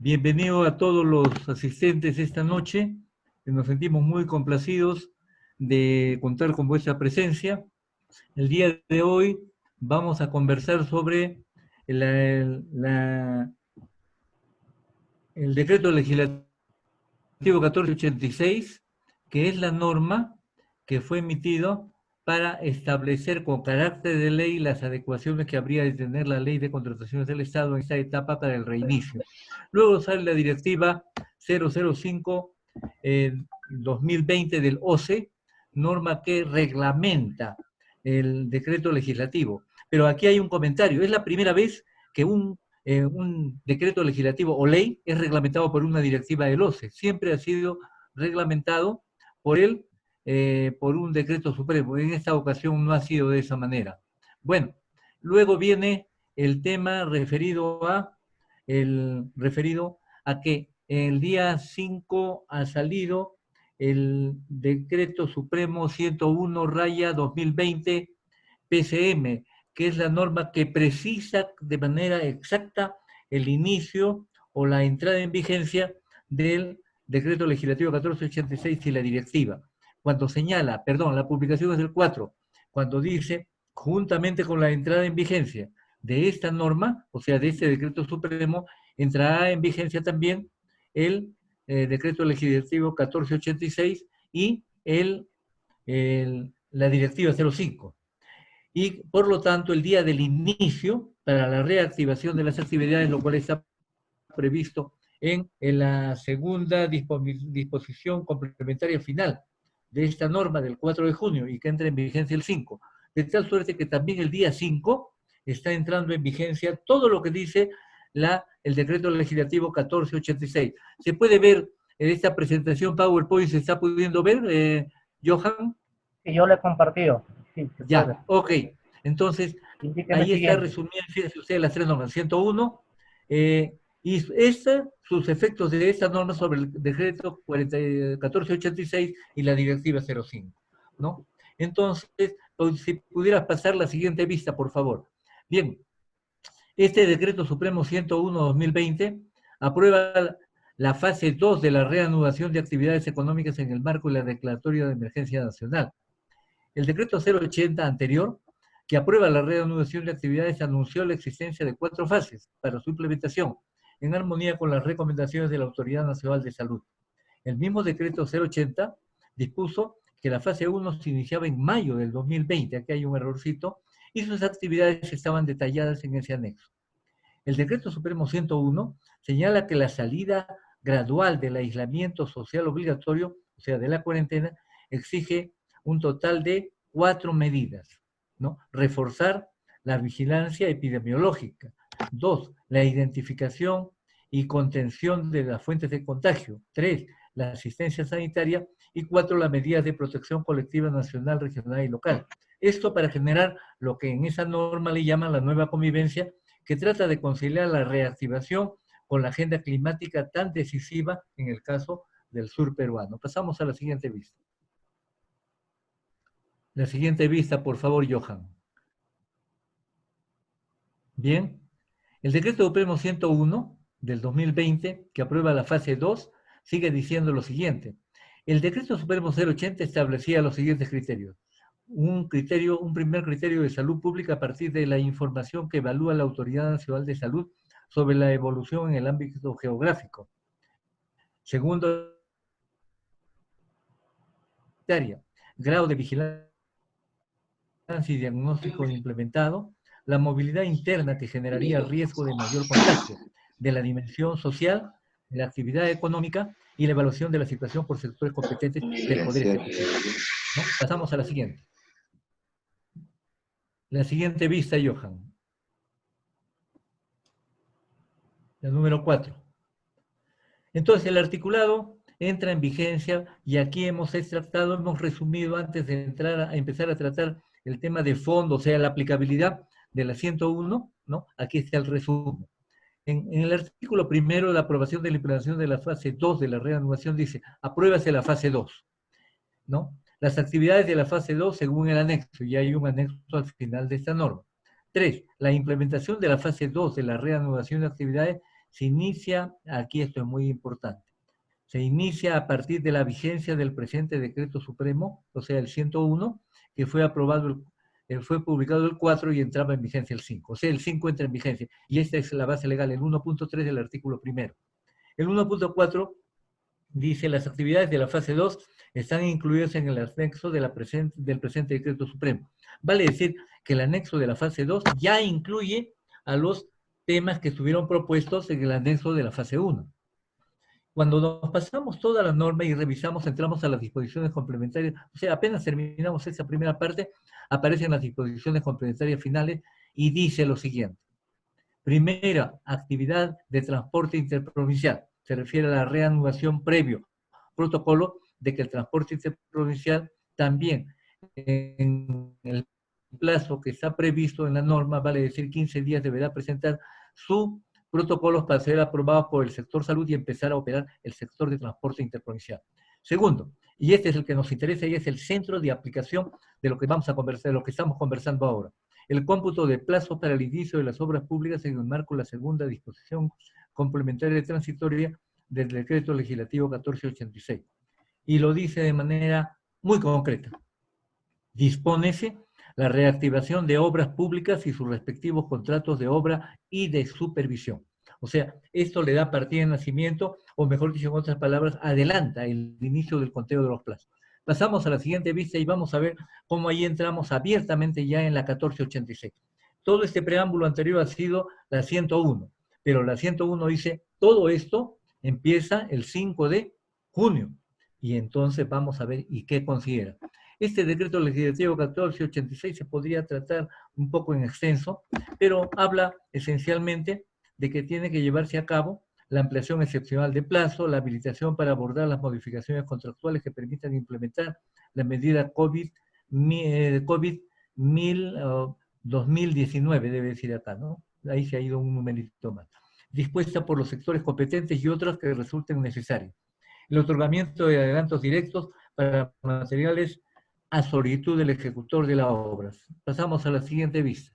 Bienvenido a todos los asistentes esta noche. Nos sentimos muy complacidos de contar con vuestra presencia. El día de hoy vamos a conversar sobre el decreto legislativo 1486, que es la norma que fue emitido para establecer con carácter de ley las adecuaciones que habría de tener la ley de contrataciones del Estado en esta etapa para el reinicio. Luego sale la directiva 005 2020 del OCE, norma que reglamenta el decreto legislativo. Pero aquí hay un comentario, es la primera vez que un decreto legislativo o ley es reglamentado por una directiva del OCE. Siempre ha sido reglamentado por él, por un decreto supremo. En esta ocasión no ha sido de esa manera. Bueno, luego viene el tema referido a que el día 5 ha salido el decreto supremo 101/2020 PCM, que es la norma que precisa de manera exacta el inicio o la entrada en vigencia del decreto legislativo 1486 y la directiva. Cuando señala, perdón, la publicación es del 4, cuando dice, juntamente con la entrada en vigencia de esta norma, o sea, de este decreto supremo, entrará en vigencia también el decreto legislativo 1486 y la directiva 05. Y por lo tanto el día del inicio para la reactivación de las actividades, lo cual está previsto en la segunda disposición complementaria final de esta norma del 4 de junio y que entra en vigencia el 5. De tal suerte que también el día 5 está entrando en vigencia todo lo que dice el decreto legislativo 1486. ¿Se puede ver en esta presentación PowerPoint? ¿Se está pudiendo ver, Johan? Sí, yo le he compartido. Sí, ya, ok. Entonces, indíqueme ahí está siguiente. resumida, fíjense ustedes, las tres normas, 101, y sus efectos de esta norma sobre el decreto 1486 y la directiva 05, ¿no? Entonces, si pudieras pasar la siguiente vista, por favor. Bien, este decreto supremo 101/2020 aprueba la fase 2 de la reanudación de actividades económicas en el marco de la declaratoria de emergencia nacional. El decreto 080 anterior, que aprueba la reanudación de actividades, anunció la existencia de 4 fases para su implementación, en armonía con las recomendaciones de la Autoridad Nacional de Salud. El mismo decreto 080 dispuso que la fase 1 se iniciaba en mayo del 2020, aquí hay un errorcito, y sus actividades estaban detalladas en ese anexo. El decreto supremo 101 señala que la salida gradual del aislamiento social obligatorio, o sea, de la cuarentena, exige un total de 4 medidas, ¿no? Reforzar la vigilancia epidemiológica. 2, la identificación y contención de las fuentes de contagio. 3, la asistencia sanitaria. Y 4, las medidas de protección colectiva nacional, regional y local. Esto para generar lo que en esa norma le llaman la nueva convivencia, que trata de conciliar la reactivación con la agenda climática tan decisiva en el caso del sur peruano. Pasamos a la siguiente vista. La siguiente vista, por favor, Johan. Bien. El decreto supremo 101 del 2020, que aprueba la fase 2, sigue diciendo lo siguiente. El decreto supremo 080 establecía los siguientes criterios. Un primer criterio de salud pública a partir de la información que evalúa la Autoridad Nacional de Salud sobre la evolución en el ámbito geográfico. Segundo, grado de vigilancia y diagnóstico implementado, la movilidad interna que generaría riesgo de mayor contagio, de la dimensión social, de la actividad económica y la evaluación de la situación por sectores competentes del Poder Ejecutivo, ¿no? Pasamos a la siguiente. La siguiente vista, Johan. La número 4. Entonces, el articulado entra en vigencia y aquí hemos resumido antes de empezar a tratar el tema de fondo, o sea, la aplicabilidad de la 101, ¿no? Aquí está el resumen. En el artículo primero, la aprobación de la implementación de la fase 2 de la reanudación dice, apruébase la fase 2, ¿no? Las actividades de la fase 2 según el anexo, y hay un anexo al final de esta norma. 3. La implementación de la fase 2 de la reanudación de actividades se inicia, aquí esto es muy importante, se inicia a partir de la vigencia del presente decreto supremo, o sea, el 101, que fue aprobado, fue publicado el 4 y entraba en vigencia el 5. O sea, el 5 entra en vigencia. Y esta es la base legal, el 1.3 del artículo primero. El 1.4 dice, las actividades de la fase 2 están incluidas en el anexo de del presente decreto supremo. Vale decir que el anexo de la fase 2 ya incluye a los temas que estuvieron propuestos en el anexo de la fase 1. Cuando nos pasamos toda la norma y revisamos, entramos a las disposiciones complementarias, o sea, apenas terminamos esa primera parte, aparecen las disposiciones complementarias finales y dice lo siguiente. Primera, actividad de transporte interprovincial. Se refiere a la reanudación previo protocolo de que el transporte interprovincial también en el plazo que está previsto en la norma, vale decir 15 días, deberá presentar su protocolos para ser aprobados por el sector salud y empezar a operar el sector de transporte interprovincial. Segundo, y este es el que nos interesa y es el centro de aplicación de lo que vamos a conversar, de lo que estamos conversando ahora. El cómputo de plazos para el inicio de las obras públicas en el marco de la segunda disposición complementaria transitoria del decreto legislativo 1486. Y lo dice de manera muy concreta. Dispónese la reactivación de obras públicas y sus respectivos contratos de obra y de supervisión. O sea, esto le da partida de nacimiento, o mejor dicho, en otras palabras, adelanta el inicio del conteo de los plazos. Pasamos a la siguiente vista y vamos a ver cómo ahí entramos abiertamente ya en la 1486. Todo este preámbulo anterior ha sido la 101, pero la 101 dice, todo esto empieza el 5 de junio. Y entonces vamos a ver y qué considera. Este decreto legislativo 1486 se podría tratar un poco en extenso, pero habla esencialmente de que tiene que llevarse a cabo la ampliación excepcional de plazo, la habilitación para abordar las modificaciones contractuales que permitan implementar la medida COVID 2019, debe decir acá, ¿no? Ahí se ha ido un numerito más. Dispuesta por los sectores competentes y otros que resulten necesarios. El otorgamiento de adelantos directos para materiales a solicitud del ejecutor de la obra. Pasamos a la siguiente vista.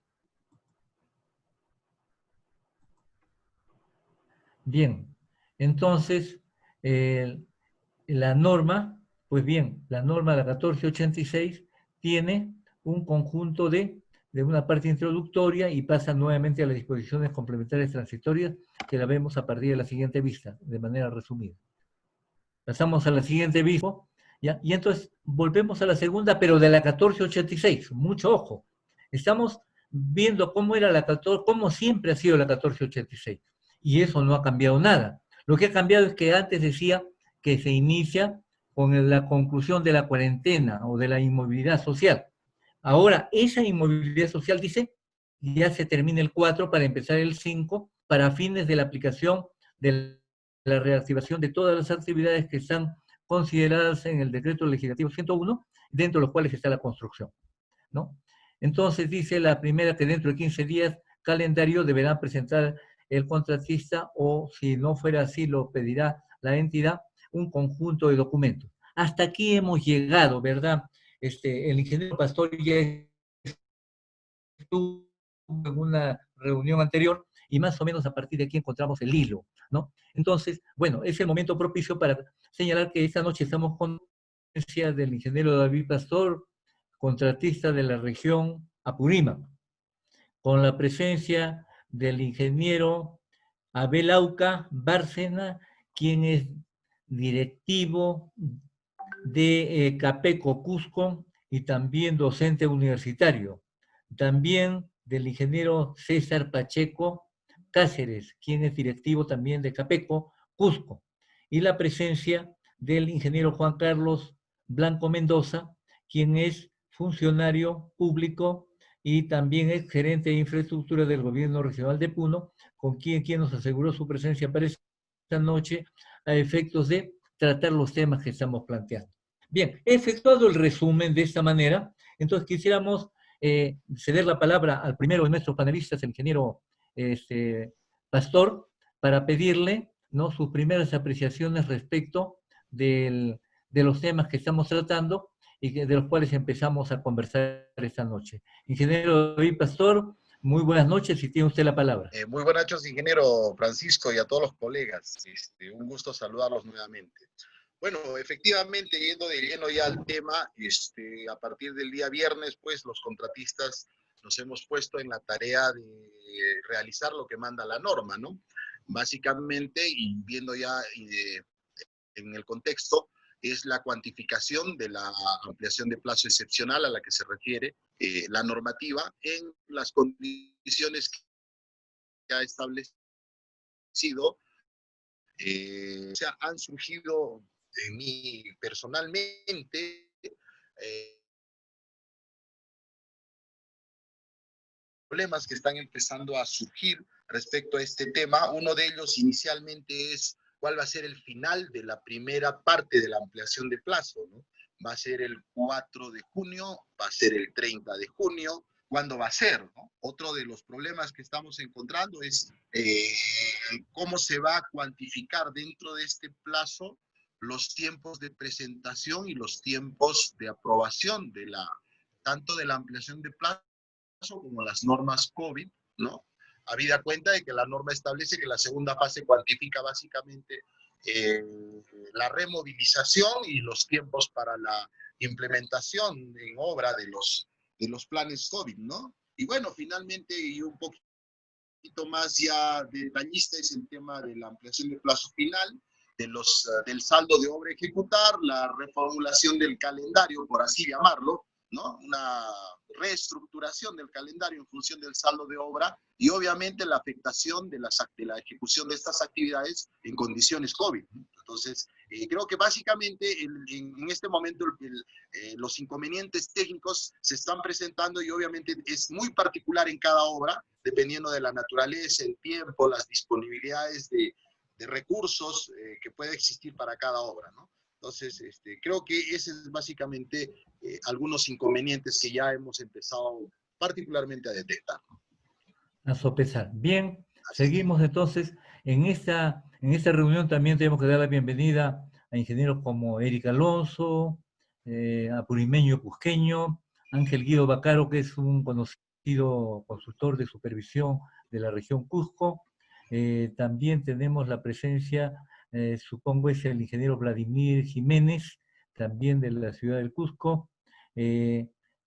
Bien, entonces, la norma, pues bien, la norma de la 1486 tiene un conjunto de una parte introductoria y pasa nuevamente a las disposiciones complementarias transitorias que la vemos a partir de la siguiente vista, de manera resumida. Pasamos a la siguiente vista, ¿ya? Y entonces volvemos a la segunda, pero de la 1486, mucho ojo. Estamos viendo cómo era la 14, cómo siempre ha sido la 1486, y eso no ha cambiado nada. Lo que ha cambiado es que antes decía que se inicia con la conclusión de la cuarentena o de la inmovilidad social. Ahora, esa inmovilidad social dice, ya se termina el 4 para empezar el 5, para fines de la aplicación de la reactivación de todas las actividades que están consideradas en el decreto legislativo 101, dentro de los cuales está la construcción, ¿no? Entonces dice la primera que dentro de 15 días calendario deberá presentar el contratista o si no fuera así lo pedirá la entidad un conjunto de documentos. Hasta aquí hemos llegado, ¿verdad? El ingeniero Pastor ya estuvo en una reunión anterior y más o menos a partir de aquí encontramos el hilo, ¿no? Entonces, bueno, es el momento propicio para señalar que esta noche estamos con la presencia del ingeniero David Pastor, contratista de la región Apurímac, con la presencia del ingeniero Abel Auca Bárcena, quien es directivo de Capeco Cusco y también docente universitario. También del ingeniero César Pacheco Cáceres, quien es directivo también de Capeco Cusco. Y la presencia del ingeniero Juan Carlos Blanco Mendoza, quien es funcionario público y también es gerente de infraestructura del gobierno regional de Puno, con quien nos aseguró su presencia para esta noche a efectos de tratar los temas que estamos planteando. Bien, he efectuado el resumen de esta manera, entonces quisiéramos ceder la palabra al primero de nuestros panelistas, el ingeniero Pastor, para pedirle, ¿no?, sus primeras apreciaciones respecto de los temas que estamos tratando y de los cuales empezamos a conversar esta noche. Ingeniero David Pastor, Muy buenas noches y tiene usted la palabra. Muy buenas noches, ingeniero Francisco, y a todos los colegas. Un gusto saludarlos nuevamente. Bueno, efectivamente, yendo de lleno ya al tema, a partir del día viernes, pues los contratistas nos hemos puesto en la tarea de realizar lo que manda la norma, ¿no? Básicamente, y viendo ya en el contexto, es la cuantificación de la ampliación de plazo excepcional a la que se refiere la normativa en las condiciones que ha establecido. O sea, han surgido en mí personalmente problemas que están empezando a surgir respecto a este tema. Uno de ellos inicialmente es cuál va a ser el final de la primera parte de la ampliación de plazo, ¿no? Va a ser el 4 de junio, va a ser el 30 de junio, ¿cuándo va a ser, no? Otro de los problemas que estamos encontrando es cómo se va a cuantificar dentro de este plazo los tiempos de presentación y los tiempos de aprobación de tanto de la ampliación de plazo como las normas COVID, ¿no? Habida cuenta de que la norma establece que la segunda fase cuantifica básicamente la removilización y los tiempos para la implementación en obra de los planes COVID, ¿no? Y bueno, finalmente, y un poquito más ya detallista, es el tema de la ampliación de plazo final, del saldo de obra a ejecutar, la reformulación del calendario, por así llamarlo, ¿no? Una reestructuración del calendario en función del saldo de obra y obviamente la afectación de la ejecución de estas actividades en condiciones COVID. Entonces, creo que básicamente en este momento los inconvenientes técnicos se están presentando y obviamente es muy particular en cada obra, dependiendo de la naturaleza, el tiempo, las disponibilidades de recursos que puede existir para cada obra, ¿no? Entonces, creo que ese es básicamente algunos inconvenientes que ya hemos empezado particularmente a detectar. A sopesar. Bien, Así seguimos entonces. En esta reunión también tenemos que dar la bienvenida a ingenieros como Eric Alonso, Apurimeño Cusqueño, Ángel Guido Bacaro, que es un conocido consultor de supervisión de la región Cusco. También tenemos la presencia, supongo es el ingeniero Vladimir Jiménez, también de la ciudad del Cusco.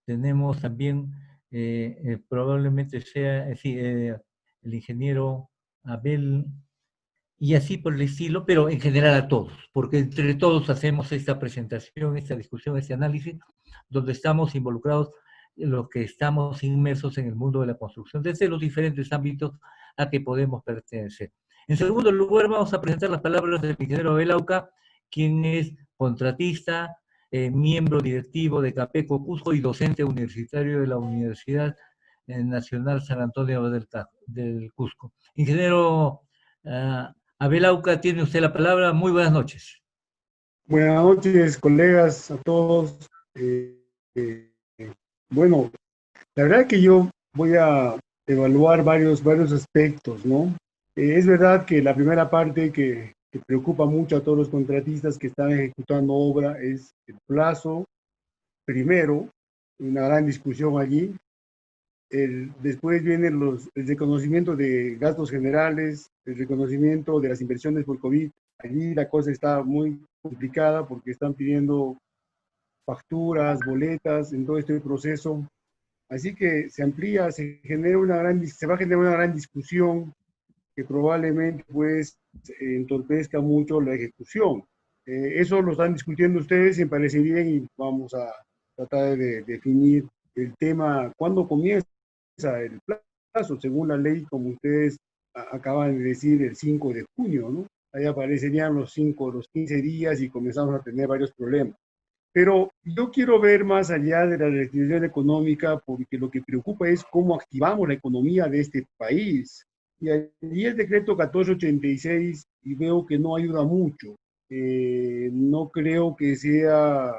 Tenemos también probablemente sea sí, el ingeniero Abel, y así por el estilo, pero en general a todos, porque entre todos hacemos esta presentación, esta discusión, este análisis, donde estamos involucrados los que estamos inmersos en el mundo de la construcción, desde los diferentes ámbitos a que podemos pertenecer. En segundo lugar, vamos a presentar las palabras del ingeniero Abel Auca, quien es contratista, miembro directivo de Capeco Cusco y docente universitario de la Universidad Nacional San Antonio del Cusco. Ingeniero Abel Auca, tiene usted la palabra. Muy buenas noches. Buenas noches, colegas, a todos. Bueno, la verdad que yo voy a evaluar varios aspectos, ¿no? Es verdad que la primera parte que preocupa mucho a todos los contratistas que están ejecutando obra es el plazo. Primero, una gran discusión allí. Después viene el reconocimiento de gastos generales, el reconocimiento de las inversiones por COVID. Allí la cosa está muy complicada porque están pidiendo facturas, boletas en todo este proceso. Así que se amplía, se va a generar una gran discusión que probablemente pues entorpezca mucho la ejecución. Eso lo están discutiendo ustedes y me parece bien y vamos a tratar de definir el tema, cuándo comienza el plazo, según la ley, como ustedes acaban de decir, el 5 de junio, ¿no? Ahí aparecerían los 15 días y comenzamos a tener varios problemas. Pero yo quiero ver más allá de la reactivación económica porque lo que preocupa es cómo activamos la economía de este país. Y allí el decreto 1486 y veo que no ayuda mucho. No creo que sea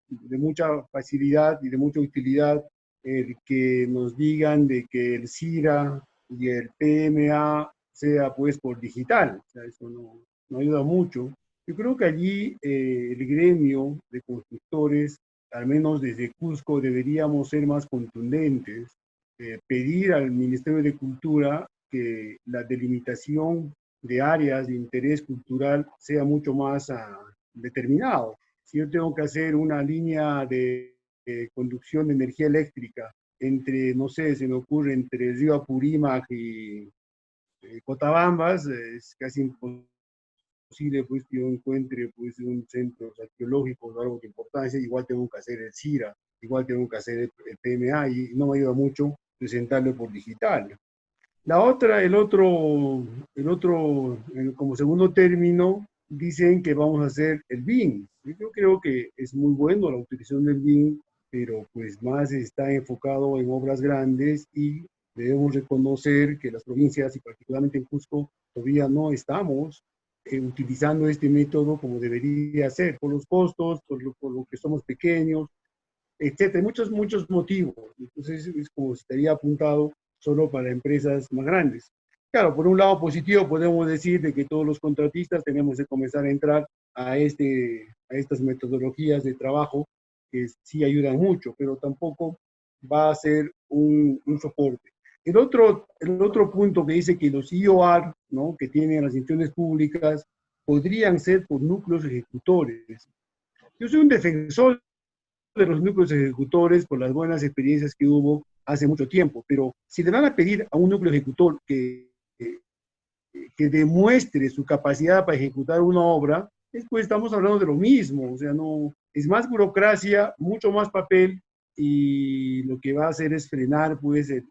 de mucha facilidad y de mucha utilidad el que nos digan de que el CIRA y el PMA sea pues por digital. O sea, eso no ayuda mucho. Yo creo que allí el gremio de constructores, al menos desde Cusco, deberíamos ser más contundentes pedir al Ministerio de Cultura que la delimitación de áreas de interés cultural sea mucho más determinado. Si yo tengo que hacer una línea de conducción de energía eléctrica entre, no sé, se me ocurre, entre el río Apurímac y Cotabambas, es casi imposible pues, que yo encuentre pues, un centro arqueológico de algo de importancia. Igual tengo que hacer el CIRA, igual tengo que hacer el PMA, y no me ayuda mucho presentarlo por digital. La otra, como segundo término, dicen que vamos a hacer el BIM. Yo creo que es muy bueno la utilización del BIM, pero pues más está enfocado en obras grandes, y debemos reconocer que las provincias, y particularmente en Cusco, todavía no estamos utilizando este método como debería ser, por los costos, por lo que somos pequeños, etcétera, muchos motivos. Entonces es como si estaría apuntado solo para empresas más grandes. Claro, por un lado positivo podemos decir de que todos los contratistas tenemos que comenzar a entrar a estas metodologías de trabajo que sí ayudan mucho, pero tampoco va a ser un soporte. El otro punto que dice que los IOR, ¿no?, que tienen las instituciones públicas, podrían ser por núcleos ejecutores. Yo soy un defensor de los núcleos ejecutores por las buenas experiencias que hubo hace mucho tiempo, pero si le van a pedir a un núcleo ejecutor que demuestre su capacidad para ejecutar una obra, pues estamos hablando de lo mismo. O sea, no, es más burocracia, mucho más papel, y lo que va a hacer es frenar pues el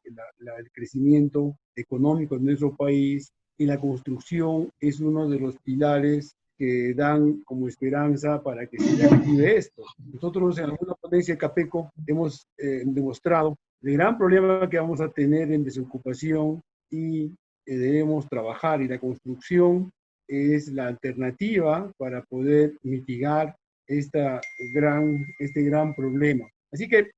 crecimiento económico en nuestro país, y la construcción es uno de los pilares que dan como esperanza para que se reactive esto. Nosotros en alguna ponencia de CAPECO hemos demostrado el gran problema que vamos a tener en desocupación, y debemos trabajar, y la construcción es la alternativa para poder mitigar este gran problema. Así que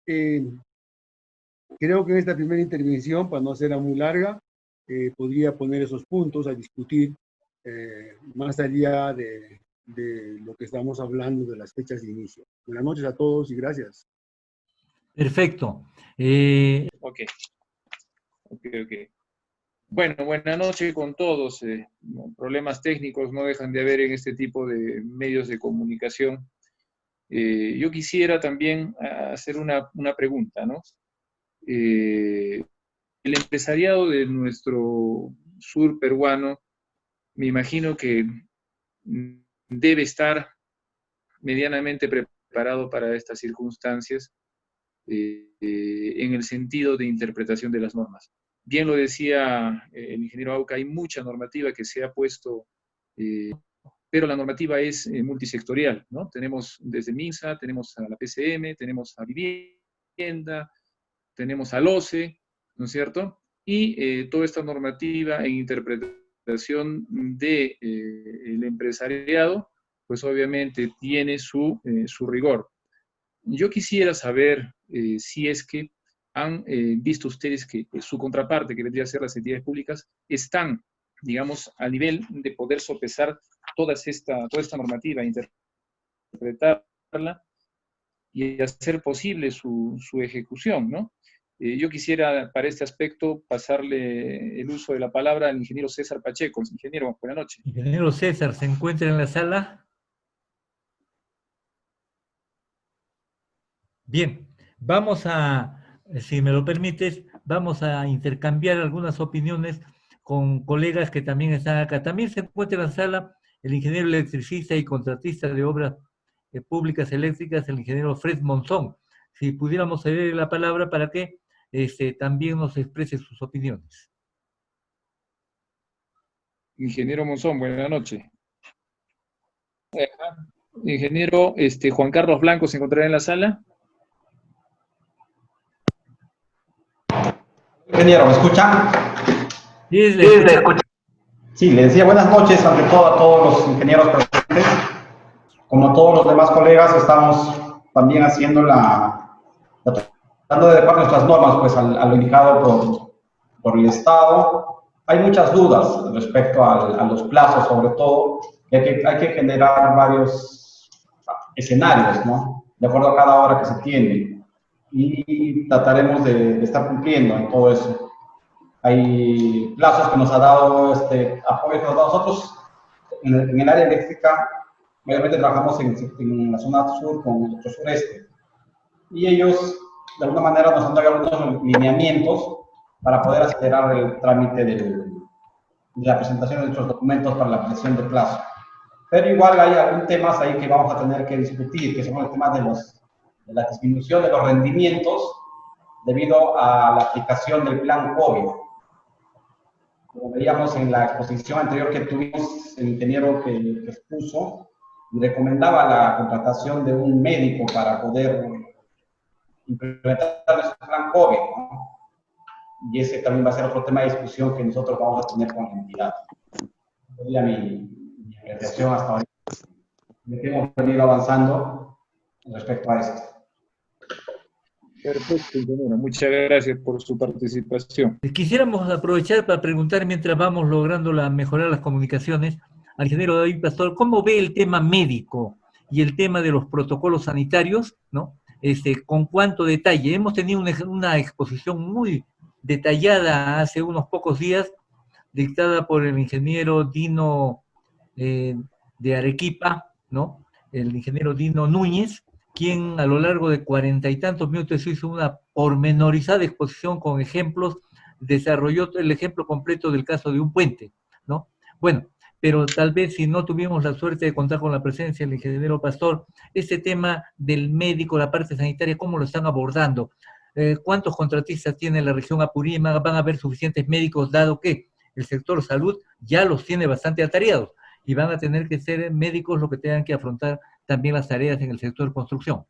creo que en esta primera intervención, para no hacerla muy larga, podría poner esos puntos a discutir más allá de lo que estamos hablando de las fechas de inicio. Buenas noches a todos y gracias. Perfecto. Ok. Bueno, buenas noches con todos. Problemas técnicos no dejan de haber en este tipo de medios de comunicación. Yo quisiera también hacer una pregunta, ¿no? El empresariado de nuestro sur peruano, me imagino que debe estar medianamente preparado para estas circunstancias en el sentido de interpretación de las normas. Bien lo decía el ingeniero Auca, hay mucha normativa que se ha puesto, pero la normativa es multisectorial, ¿no? Tenemos desde MINSA, tenemos a la PCM, tenemos a Vivienda, tenemos al OCE, ¿no es cierto? Y toda esta normativa en interpretación del empresariado, pues obviamente tiene su rigor. Yo quisiera saber si es que han visto ustedes que su contraparte, que vendría a ser las entidades públicas, están, digamos, a nivel de poder sopesar toda esta normativa, interpretarla y hacer posible su ejecución, ¿no? Yo quisiera, para este aspecto, pasarle el uso de la palabra al ingeniero César Pacheco. Ingeniero, buenas noches. Ingeniero César, ¿se encuentra en la sala? Bien, vamos a, si me lo permites, vamos a intercambiar algunas opiniones con colegas que también están acá. También se encuentra en la sala el ingeniero electricista y contratista de obras públicas eléctricas, el ingeniero Fred Monzón. Si pudiéramos ceder la palabra para que también nos exprese sus opiniones. Ingeniero Monzón, buenas noches. Ingeniero Juan Carlos Blanco, ¿se encontrará en la sala? Ingeniero, ¿me escuchan? Sí, le escucho. Sí, le decía buenas noches ante todo a todos los ingenieros presentes. Como todos los demás colegas, estamos también haciendo tratando de adecuar nuestras normas pues, a lo indicado por el Estado. Hay muchas dudas respecto a los plazos, sobre todo, hay que generar varios escenarios, ¿no? De acuerdo a cada hora que se tiene. y trataremos de estar cumpliendo en todo eso. Hay plazos que nos ha dado, apoyos que nos ha dado nosotros en el área eléctrica. Obviamente trabajamos en la zona sur con el sector sureste, y ellos de alguna manera nos han dado algunos lineamientos para poder acelerar el trámite de la presentación de nuestros documentos para la ampliación de plazo. Pero igual hay algunos temas ahí que vamos a tener que discutir, que son el tema de la disminución de los rendimientos debido a la aplicación del plan COVID. Como veíamos en la exposición anterior que tuvimos, el ingeniero que expuso recomendaba la contratación de un médico para poder implementar nuestro plan COVID, ¿no? Y ese también va a ser otro tema de discusión que nosotros vamos a tener con la entidad. Sería mi apreciación hasta ahora. Hemos venido avanzando respecto a esto. Perfecto, ingeniero. Muchas gracias por su participación. Quisiéramos aprovechar para preguntar, mientras vamos logrando mejorar las comunicaciones, al ingeniero David Pastor, ¿cómo ve el tema médico y el tema de los protocolos sanitarios, ¿no? ¿Con cuánto detalle? Hemos tenido una exposición muy detallada hace unos pocos días, dictada por el ingeniero Dino de Arequipa, ¿no? El ingeniero Dino Núñez, quien a lo largo de 40 y tantos minutos hizo una pormenorizada exposición con ejemplos, desarrolló el ejemplo completo del caso de un puente, ¿no? Bueno, pero tal vez si no tuvimos la suerte de contar con la presencia del ingeniero Pastor, este tema del médico, la parte sanitaria, ¿cómo lo están abordando? ¿Cuántos contratistas tiene la región Apurímac? ¿Van a haber suficientes médicos, dado que el sector salud ya los tiene bastante atareados y van a tener que ser médicos los que tengan que afrontar también las tareas en el sector construcción?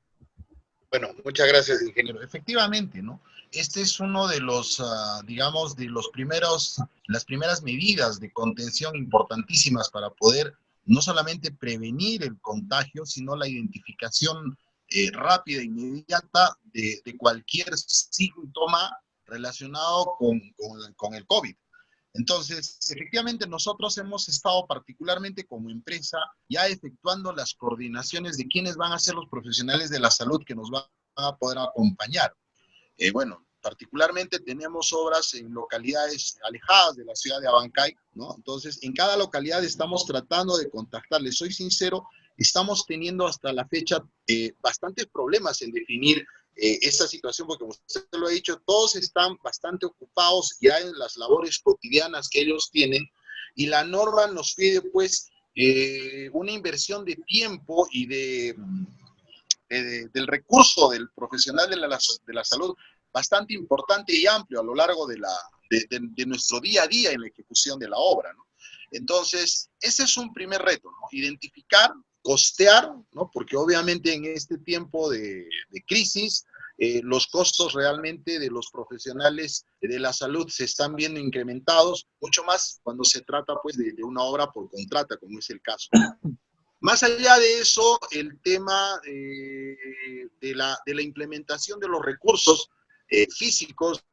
Bueno, muchas gracias, ingeniero. Efectivamente, ¿no? Este es uno de los, digamos, de las primeras medidas de contención importantísimas para poder no solamente prevenir el contagio, sino la identificación rápida e inmediata de cualquier síntoma relacionado con el COVID. Entonces, efectivamente, nosotros hemos estado particularmente como empresa ya efectuando las coordinaciones de quiénes van a ser los profesionales de la salud que nos van a poder acompañar. Bueno, particularmente tenemos obras en localidades alejadas de la ciudad de Abancay, ¿no? Entonces, en cada localidad estamos tratando de contactarles. Soy sincero, estamos teniendo hasta la fecha bastantes problemas en definir esta situación, porque como usted lo ha dicho, todos están bastante ocupados ya en las labores cotidianas que ellos tienen, y la norma nos pide pues una inversión de tiempo y del recurso del profesional de la salud bastante importante y amplio a lo largo de nuestro día a día en la ejecución de la obra, ¿no? Entonces, ese es un primer reto, ¿no? Identificar, costear, ¿no? Porque obviamente en este tiempo de crisis, los costos realmente de los profesionales de la salud se están viendo incrementados, mucho más cuando se trata pues de una obra por contrata, como es el caso. Más allá de eso, el tema de la implementación de los recursos físicos,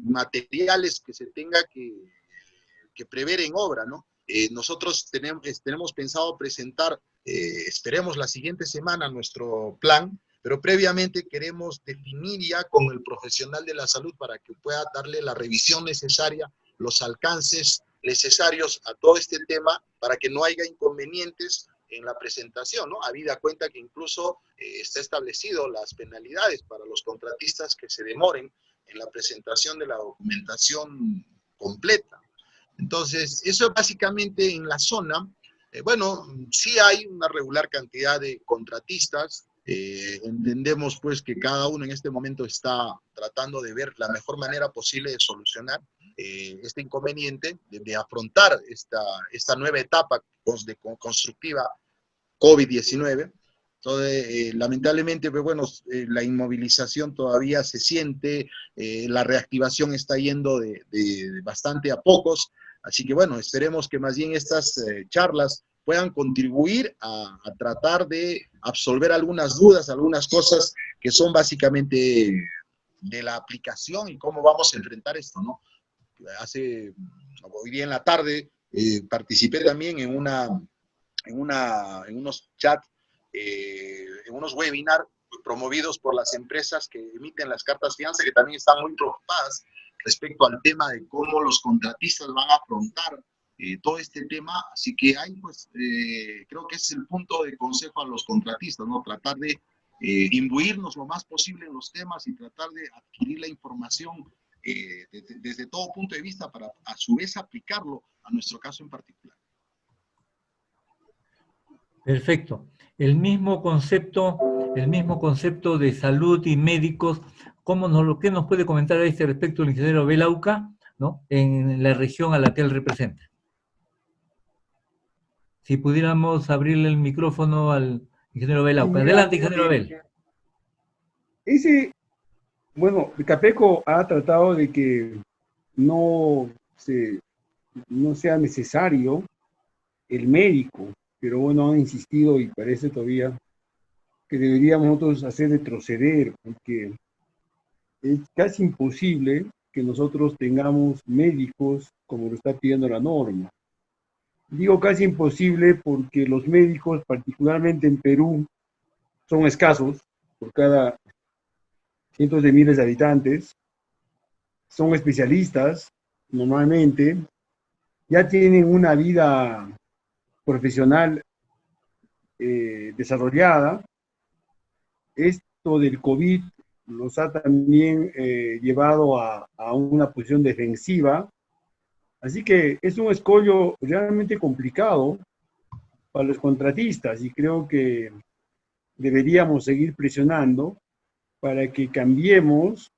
materiales que se tenga que prever en obra, ¿no? Nosotros tenemos pensado presentar, esperemos la siguiente semana, nuestro plan, pero previamente queremos definir ya con el profesional de la salud para que pueda darle la revisión necesaria, los alcances necesarios a todo este tema, para que no haya inconvenientes en la presentación, ¿no? Habida cuenta que incluso está establecido las penalidades para los contratistas que se demoren en la presentación de la documentación completa. Entonces, eso básicamente en la zona. Bueno, sí hay una regular cantidad de contratistas. Entendemos pues que cada uno en este momento está tratando de ver la mejor manera posible de solucionar este inconveniente, de afrontar esta nueva etapa constructiva COVID-19. Entonces, lamentablemente, pues bueno, la inmovilización todavía se siente, la reactivación está yendo de bastante a pocos, así que bueno, esperemos que más bien estas charlas puedan contribuir a tratar de absolver algunas dudas, algunas cosas que son básicamente de la aplicación y cómo vamos a enfrentar esto, ¿no? Hoy día en la tarde participé también en unos chats, en unos webinars promovidos por las empresas que emiten las cartas fianza, que también están muy preocupadas respecto al tema de cómo los contratistas van a afrontar todo este tema. Así que ahí, pues, creo que es el punto de consejo a los contratistas, ¿no? Tratar de imbuirnos lo más posible en los temas y tratar de adquirir la información desde todo punto de vista para, a su vez, aplicarlo a nuestro caso en particular. Perfecto. El mismo concepto de salud y médicos, ¿qué nos puede comentar a este respecto el ingeniero Belauca, ¿no? En la región a la que él representa? Si pudiéramos abrirle el micrófono al ingeniero Belauca. Adelante, ingeniero Bel. Bueno, Capeco ha tratado de que no sea necesario el médico, pero bueno, han insistido y parece todavía que deberíamos nosotros hacer retroceder, porque es casi imposible que nosotros tengamos médicos como lo está pidiendo la norma. Digo casi imposible porque los médicos, particularmente en Perú, son escasos por cada cientos de miles de habitantes, son especialistas normalmente, ya tienen una vida profesional desarrollada. Esto del COVID los ha también llevado a una posición defensiva, así que es un escollo realmente complicado para los contratistas y creo que deberíamos seguir presionando para que cambiemos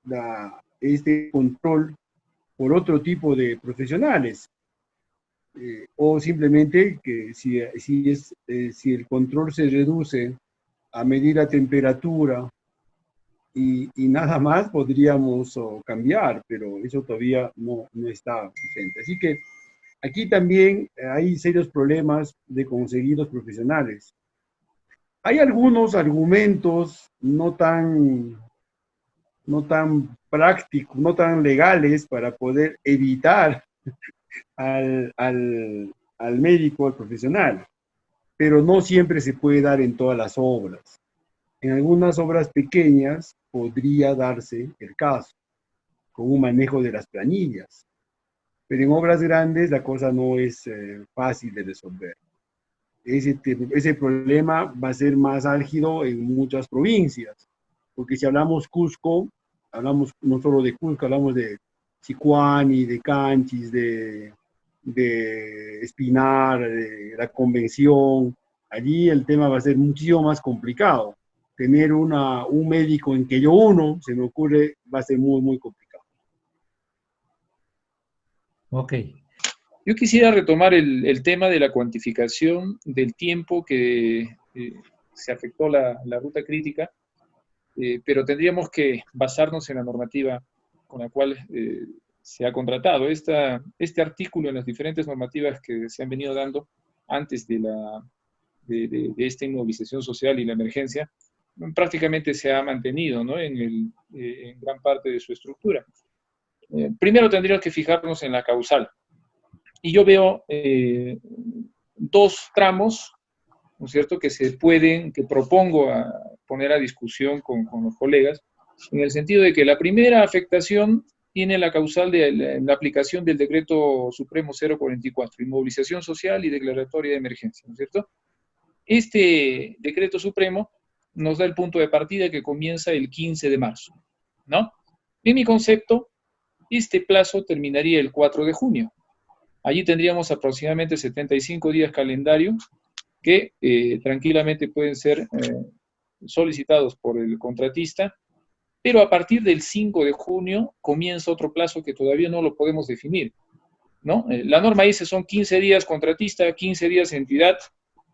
este control por otro tipo de profesionales. O simplemente que si el control se reduce a medir la temperatura y nada más, podríamos cambiar, pero eso todavía no está vigente. Así que aquí también hay serios problemas de conseguir los profesionales. Hay algunos argumentos no tan prácticos, no tan legales para poder evitar al médico, al profesional, pero no siempre se puede dar en todas las obras. En algunas obras pequeñas podría darse el caso, con un manejo de las planillas, pero en obras grandes la cosa no es fácil de resolver. Ese problema va a ser más álgido en muchas provincias, porque si hablamos Cusco, hablamos no solo de Cusco, hablamos de Sicuani, de Canchis, de Espinar, de la Convención. Allí el tema va a ser muchísimo más complicado. Tener un médico en que uno, se me ocurre, va a ser muy, muy complicado. Ok. Yo quisiera retomar el tema de la cuantificación del tiempo que se afectó la ruta crítica, pero tendríamos que basarnos en la normativa con la cual se ha contratado. Este artículo en las diferentes normativas que se han venido dando antes de esta inmovilización social y la emergencia, prácticamente se ha mantenido, ¿no? en gran parte de su estructura. Primero tendríamos que fijarnos en la causal. Y yo veo dos tramos, ¿no es cierto?, que propongo poner a discusión con los colegas, en el sentido de que la primera afectación tiene la causal de la aplicación del Decreto Supremo 044, inmovilización social y declaratoria de emergencia, ¿no es cierto? Este Decreto Supremo nos da el punto de partida que comienza el 15 de marzo, ¿no? En mi concepto, este plazo terminaría el 4 de junio. Allí tendríamos aproximadamente 75 días calendario que tranquilamente pueden ser solicitados por el contratista, pero a partir del 5 de junio comienza otro plazo que todavía no lo podemos definir, ¿no? La norma dice son 15 días contratista, 15 días entidad,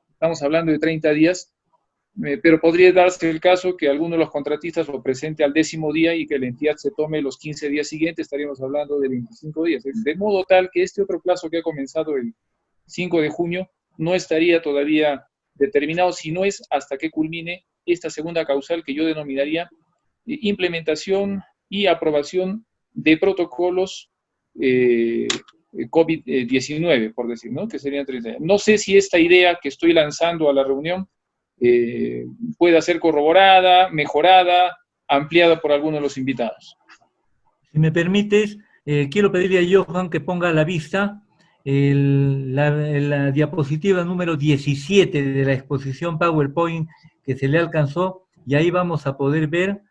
estamos hablando de 30 días, pero podría darse el caso que alguno de los contratistas lo presente al 10º día y que la entidad se tome los 15 días siguientes, estaríamos hablando de 25 días. De modo tal que este otro plazo que ha comenzado el 5 de junio no estaría todavía determinado, si no es hasta que culmine esta segunda causal que yo denominaría implementación y aprobación de protocolos COVID-19, por decir, ¿no? Que serían 30 días. No sé si esta idea que estoy lanzando a la reunión pueda ser corroborada, mejorada, ampliada por alguno de los invitados. Si me permites, quiero pedirle a Johan que ponga a la vista la diapositiva número 17 de la exposición PowerPoint que se le alcanzó, y ahí vamos a poder ver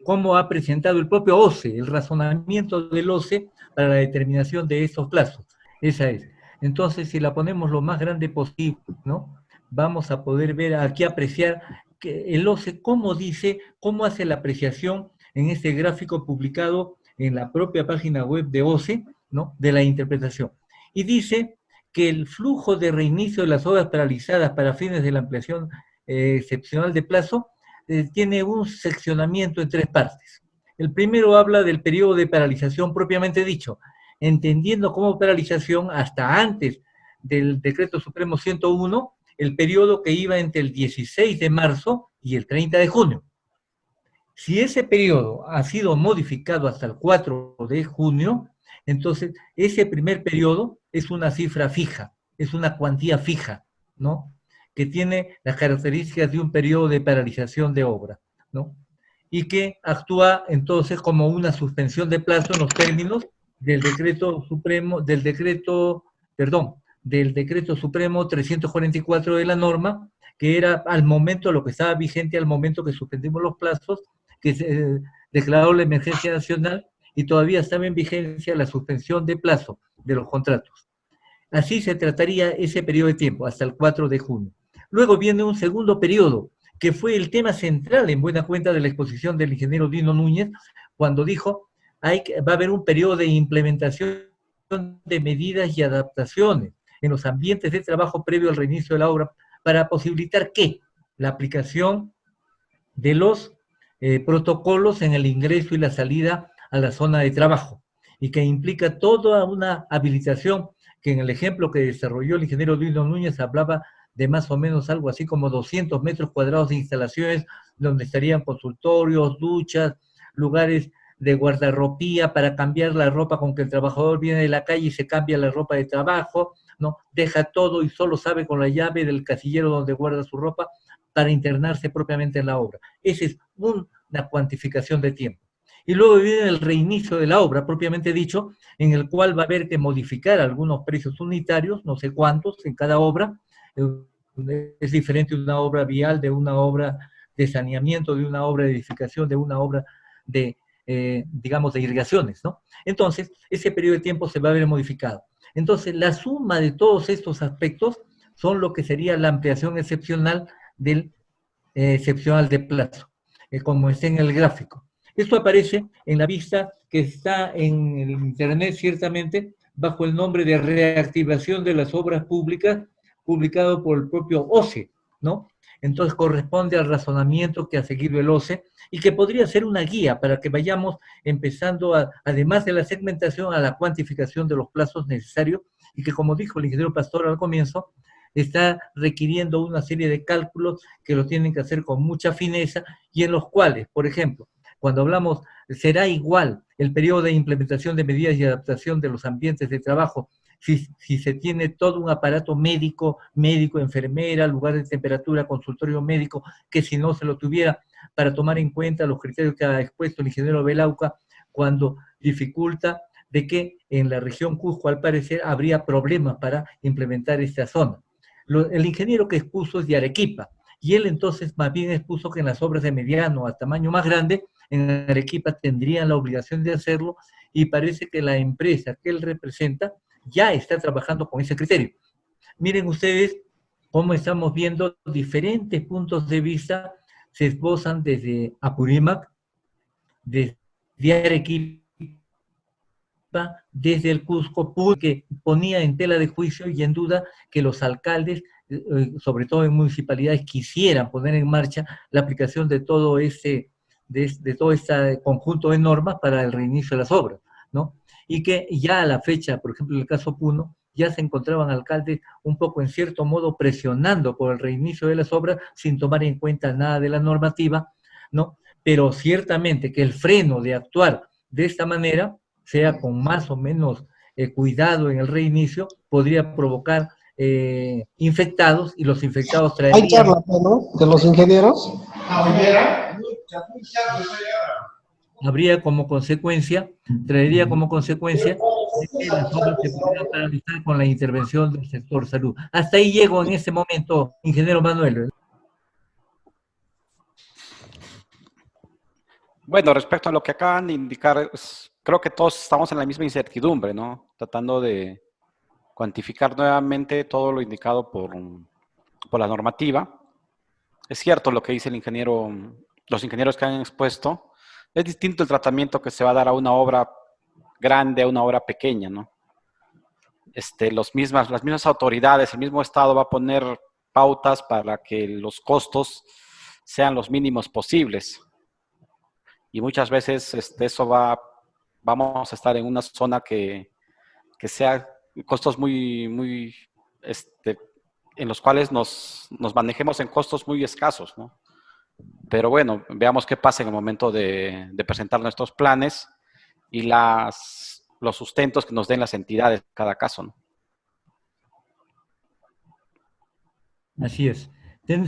cómo ha presentado el propio OCE, el razonamiento del OCE para la determinación de estos plazos. Esa es. Entonces, si la ponemos lo más grande posible, ¿no?, vamos a poder ver aquí, apreciar que el OCE cómo dice, cómo hace la apreciación en este gráfico publicado en la propia página web de OCE, ¿no?, de la interpretación. Y dice que el flujo de reinicio de las obras paralizadas para fines de la ampliación excepcional de plazo tiene un seccionamiento en 3 partes. El primero habla del periodo de paralización propiamente dicho, entendiendo como paralización hasta antes del Decreto Supremo 101, el periodo que iba entre el 16 de marzo y el 30 de junio. Si ese periodo ha sido modificado hasta el 4 de junio, entonces ese primer periodo es una cifra fija, es una cuantía fija, ¿no?, que tiene las características de un periodo de paralización de obra, ¿no?, y que actúa entonces como una suspensión de plazo en los términos del Decreto Supremo, del Decreto Supremo 344 de la norma, que era al momento, lo que estaba vigente al momento que suspendimos los plazos, que se declaró la emergencia nacional, y todavía estaba en vigencia la suspensión de plazo de los contratos. Así se trataría ese periodo de tiempo, hasta el 4 de junio. Luego viene un segundo periodo, que fue el tema central en buena cuenta de la exposición del ingeniero Dino Núñez, cuando dijo, va a haber un periodo de implementación de medidas y adaptaciones en los ambientes de trabajo previo al reinicio de la obra, para posibilitar ¿qué? La aplicación de los protocolos en el ingreso y la salida a la zona de trabajo, y que implica toda una habilitación, que en el ejemplo que desarrolló el ingeniero Dino Núñez hablaba de más o menos algo así como 200 metros cuadrados de instalaciones, donde estarían consultorios, duchas, lugares de guardarropía para cambiar la ropa con que el trabajador viene de la calle y se cambia la ropa de trabajo, ¿no? Deja todo y solo sabe con la llave del casillero donde guarda su ropa para internarse propiamente en la obra. Esa es una cuantificación de tiempo. Y luego viene el reinicio de la obra, propiamente dicho, en el cual va a haber que modificar algunos precios unitarios, no sé cuántos, en cada obra. Es diferente una obra vial de una obra de saneamiento, de una obra de edificación, de una obra de, digamos, de irrigaciones, ¿no? Entonces, ese periodo de tiempo se va a ver modificado. Entonces, la suma de todos estos aspectos son lo que sería la ampliación excepcional del excepcional de plazo, como está en el gráfico. Esto aparece en la vista que está en el internet, ciertamente, bajo el nombre de reactivación de las obras públicas, publicado por el propio OCE, ¿no? Entonces corresponde al razonamiento que ha seguido el OCE y que podría ser una guía para que vayamos empezando, además de la segmentación, a la cuantificación de los plazos necesarios, y que, como dijo el ingeniero Pastor al comienzo, está requiriendo una serie de cálculos que lo tienen que hacer con mucha fineza, y en los cuales, por ejemplo, cuando hablamos, será igual el periodo de implementación de medidas y adaptación de los ambientes de trabajo si se tiene todo un aparato médico, enfermera, lugar de temperatura, consultorio médico, que si no se lo tuviera, para tomar en cuenta los criterios que ha expuesto el ingeniero Belauca, cuando dificulta de que en la región Cusco, al parecer, habría problemas para implementar esta zona. El ingeniero que expuso es de Arequipa, y él entonces más bien expuso que en las obras de mediano a tamaño más grande, en Arequipa tendrían la obligación de hacerlo, y parece que la empresa que él representa ya está trabajando con ese criterio. Miren ustedes cómo estamos viendo diferentes puntos de vista se esbozan desde Apurímac, desde Arequipa, desde el Cusco, que ponía en tela de juicio y en duda que los alcaldes, sobre todo en municipalidades, quisieran poner en marcha la aplicación de todo este conjunto de normas para el reinicio de las obras, ¿no? Y que ya a la fecha, por ejemplo, en el caso Puno, ya se encontraban alcaldes un poco, en cierto modo, presionando por el reinicio de las obras sin tomar en cuenta nada de la normativa, ¿no? Pero ciertamente que el freno de actuar de esta manera, sea con más o menos cuidado en el reinicio, podría provocar infectados, y los infectados Hay traerían... charla, ¿no? De los ingenieros. Habría como consecuencia, traería como consecuencia de que las obras se pudieran paralizar con la intervención del sector salud. Hasta ahí llego en este momento, ingeniero Manuel. Bueno, respecto a lo que acaban de indicar, creo que todos estamos en la misma incertidumbre, ¿no? Tratando de cuantificar nuevamente todo lo indicado por la normativa. Es cierto lo que dice el ingeniero, los ingenieros que han expuesto. Es distinto el tratamiento que se va a dar a una obra grande, a una obra pequeña, ¿no? Las mismas autoridades, el mismo Estado va a poner pautas para que los costos sean los mínimos posibles. Y muchas veces vamos a estar en una zona que sea costos muy, en los cuales nos manejemos en costos muy escasos, ¿no? Pero bueno, veamos qué pasa en el momento de presentar nuestros planes y los sustentos que nos den las entidades en cada caso, ¿no? Así es.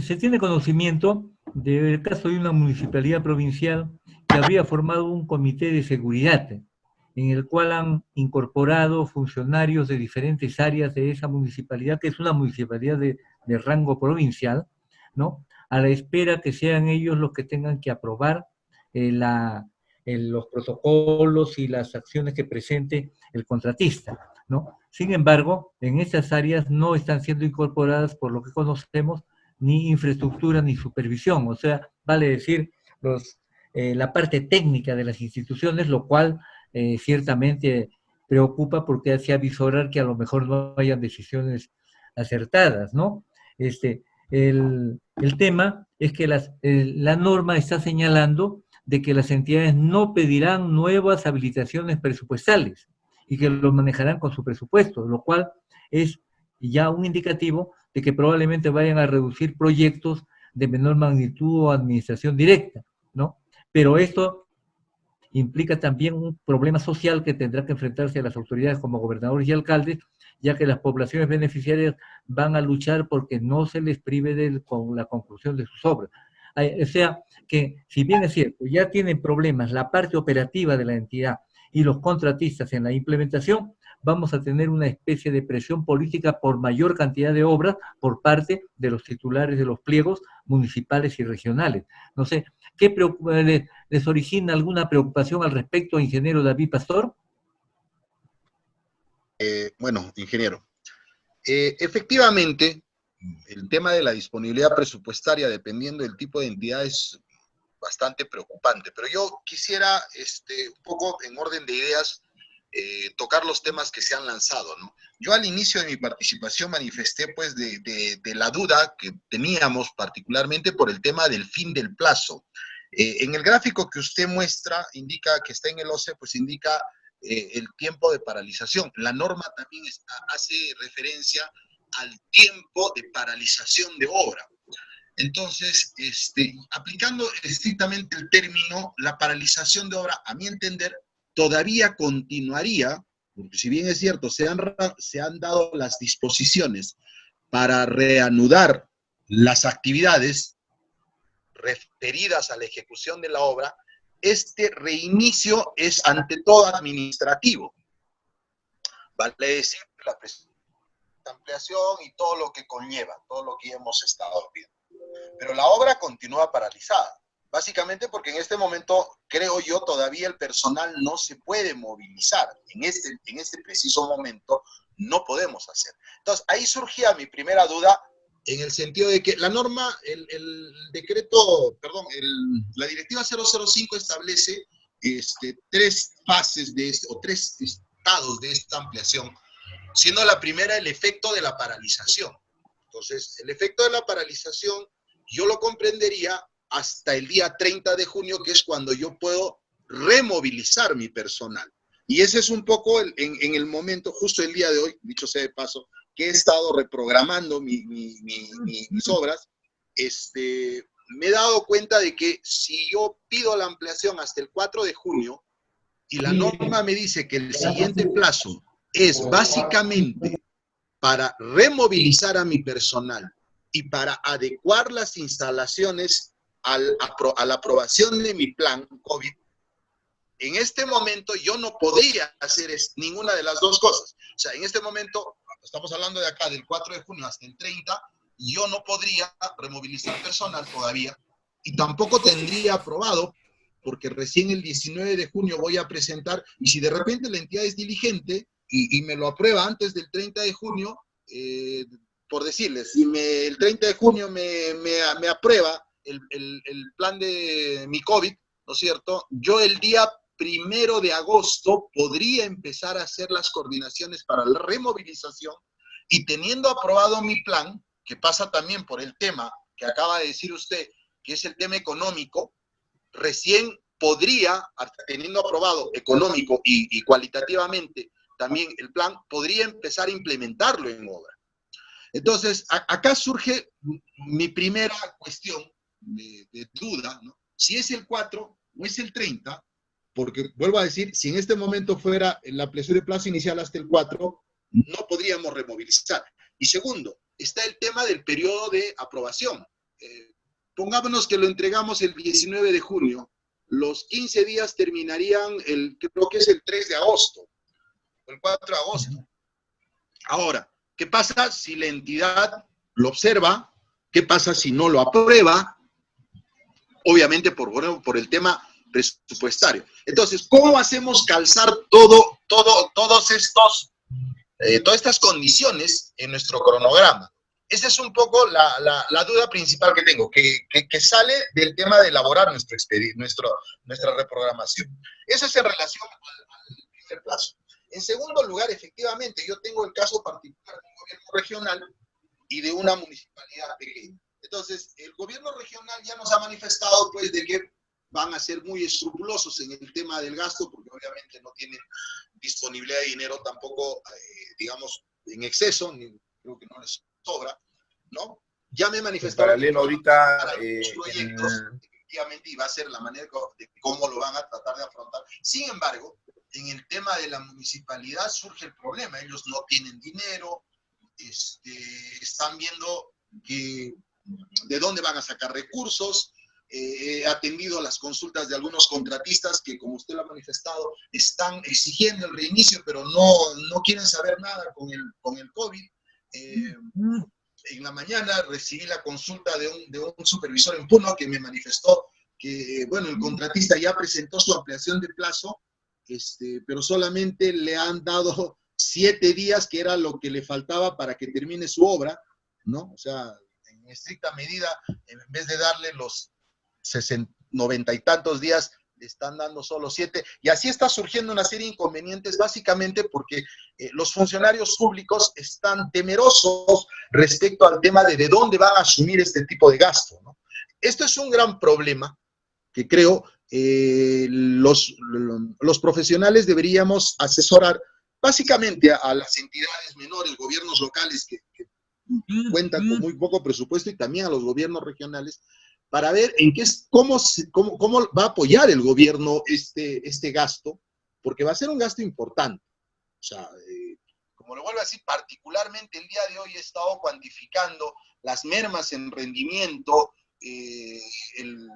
Se tiene conocimiento del caso de una municipalidad provincial que habría formado un comité de seguridad en el cual han incorporado funcionarios de diferentes áreas de esa municipalidad, que es una municipalidad de rango provincial, ¿no? A la espera que sean ellos los que tengan que aprobar los protocolos y las acciones que presente el contratista, ¿no? Sin embargo, en esas áreas no están siendo incorporadas, por lo que conocemos, ni infraestructura ni supervisión, o sea, vale decir, la parte técnica de las instituciones, lo cual ciertamente preocupa porque hace avisorar que a lo mejor no hayan decisiones acertadas, ¿no? El tema es que la norma está señalando de que las entidades no pedirán nuevas habilitaciones presupuestales y que lo manejarán con su presupuesto, lo cual es ya un indicativo de que probablemente vayan a reducir proyectos de menor magnitud o administración directa, ¿no? Pero esto implica también un problema social que tendrá que enfrentarse a las autoridades como gobernadores y alcaldes, ya que las poblaciones beneficiarias van a luchar porque no se les prive con la conclusión de sus obras. O sea, que si bien es cierto, ya tienen problemas la parte operativa de la entidad y los contratistas en la implementación, vamos a tener una especie de presión política por mayor cantidad de obras por parte de los titulares de los pliegos municipales y regionales. No sé, ¿qué les origina alguna preocupación al respecto, ingeniero David Pastor? Bueno, ingeniero, efectivamente, el tema de la disponibilidad presupuestaria, dependiendo del tipo de entidad, es bastante preocupante. Pero yo quisiera, un poco en orden de ideas, tocar los temas que se han lanzado, ¿no? Yo al inicio de mi participación manifesté, pues, de la duda que teníamos, particularmente por el tema del fin del plazo. En el gráfico que usted muestra, indica que está en el OCE, pues indica el tiempo de paralización. La norma también hace referencia al tiempo de paralización de obra. Entonces, aplicando estrictamente el término, la paralización de obra, a mi entender, todavía continuaría, porque si bien es cierto, se han dado las disposiciones para reanudar las actividades referidas a la ejecución de la obra, este reinicio es ante todo administrativo. Vale decir, la ampliación y todo lo que conlleva, todo lo que hemos estado viendo. Pero la obra continúa paralizada, básicamente porque en este momento, creo yo, todavía el personal no se puede movilizar. En este preciso momento no podemos hacer. Entonces, ahí surgía mi primera duda, en el sentido de que la norma, la directiva 005 establece tres fases o tres estados de esta ampliación, siendo la primera el efecto de la paralización. Entonces, el efecto de la paralización yo lo comprendería hasta el día 30 de junio, que es cuando yo puedo removilizar mi personal. Y ese es un poco en el momento, justo el día de hoy, dicho sea de paso, que he estado reprogramando mis obras, me he dado cuenta de que si yo pido la ampliación hasta el 4 de junio y la norma me dice que el siguiente plazo es básicamente para removilizar a mi personal y para adecuar las instalaciones a la aprobación de mi plan COVID, en este momento yo no podría hacer ninguna de las dos cosas. O sea, en este momento, estamos hablando de acá, del 4 de junio hasta el 30, yo no podría removilizar personal todavía y tampoco tendría aprobado, porque recién el 19 de junio voy a presentar, y si de repente la entidad es diligente y me lo aprueba antes del 30 de junio, por decirles, si el 30 de junio me aprueba el plan de mi COVID, ¿no es cierto? Yo el día 1 de agosto podría empezar a hacer las coordinaciones para la removilización, y teniendo aprobado mi plan, que pasa también por el tema que acaba de decir usted, que es el tema económico, recién podría, teniendo aprobado económico y cualitativamente también el plan, podría empezar a implementarlo en obra. Entonces, acá surge mi primera cuestión de duda, ¿no? Si es el 4 o es el 30, porque vuelvo a decir, si en este momento fuera la ampliación de plazo inicial hasta el 4, no podríamos removilizar. Y segundo, está el tema del periodo de aprobación. Pongámonos que lo entregamos el 19 de junio, los 15 días terminarían, creo que es el 3 de agosto, o el 4 de agosto. Ahora, ¿qué pasa si la entidad lo observa? ¿Qué pasa si no lo aprueba? Obviamente por el tema presupuestario. Entonces, ¿cómo hacemos calzar todas estas condiciones en nuestro cronograma? Esa es un poco la duda principal que tengo, que sale del tema de elaborar nuestra reprogramación. Eso es en relación al primer plazo. En segundo lugar, efectivamente, yo tengo el caso particular de un gobierno regional y de una municipalidad pequeña. Entonces, el gobierno regional ya nos ha manifestado, pues, de que van a ser muy escrupulosos en el tema del gasto, porque obviamente no tienen disponibilidad de dinero tampoco, digamos, en exceso, creo que no les sobra, ¿no? Ya me manifestaron paralelo ahorita para los proyectos, efectivamente, y va a ser la manera de cómo lo van a tratar de afrontar. Sin embargo, en el tema de la municipalidad surge el problema. Ellos no tienen dinero, están viendo de dónde van a sacar recursos. He atendido las consultas de algunos contratistas que, como usted lo ha manifestado, están exigiendo el reinicio, pero no quieren saber nada con el COVID. En la mañana recibí la consulta de un supervisor en Puno que me manifestó que, bueno, el contratista ya presentó su ampliación de plazo, pero solamente le han dado 7 días, que era lo que le faltaba para que termine su obra, ¿no? O sea, en estricta medida, en vez de darle los 90 y tantos días, le están dando solo 7, y así está surgiendo una serie de inconvenientes, básicamente porque los funcionarios públicos están temerosos respecto al tema de dónde van a asumir este tipo de gasto, ¿no? Esto es un gran problema que creo los profesionales deberíamos asesorar básicamente a las entidades menores, gobiernos locales que cuentan con muy poco presupuesto, y también a los gobiernos regionales, para ver cómo va a apoyar el gobierno este gasto, porque va a ser un gasto importante. O sea, como lo vuelvo a decir, particularmente el día de hoy he estado cuantificando las mermas en rendimiento, el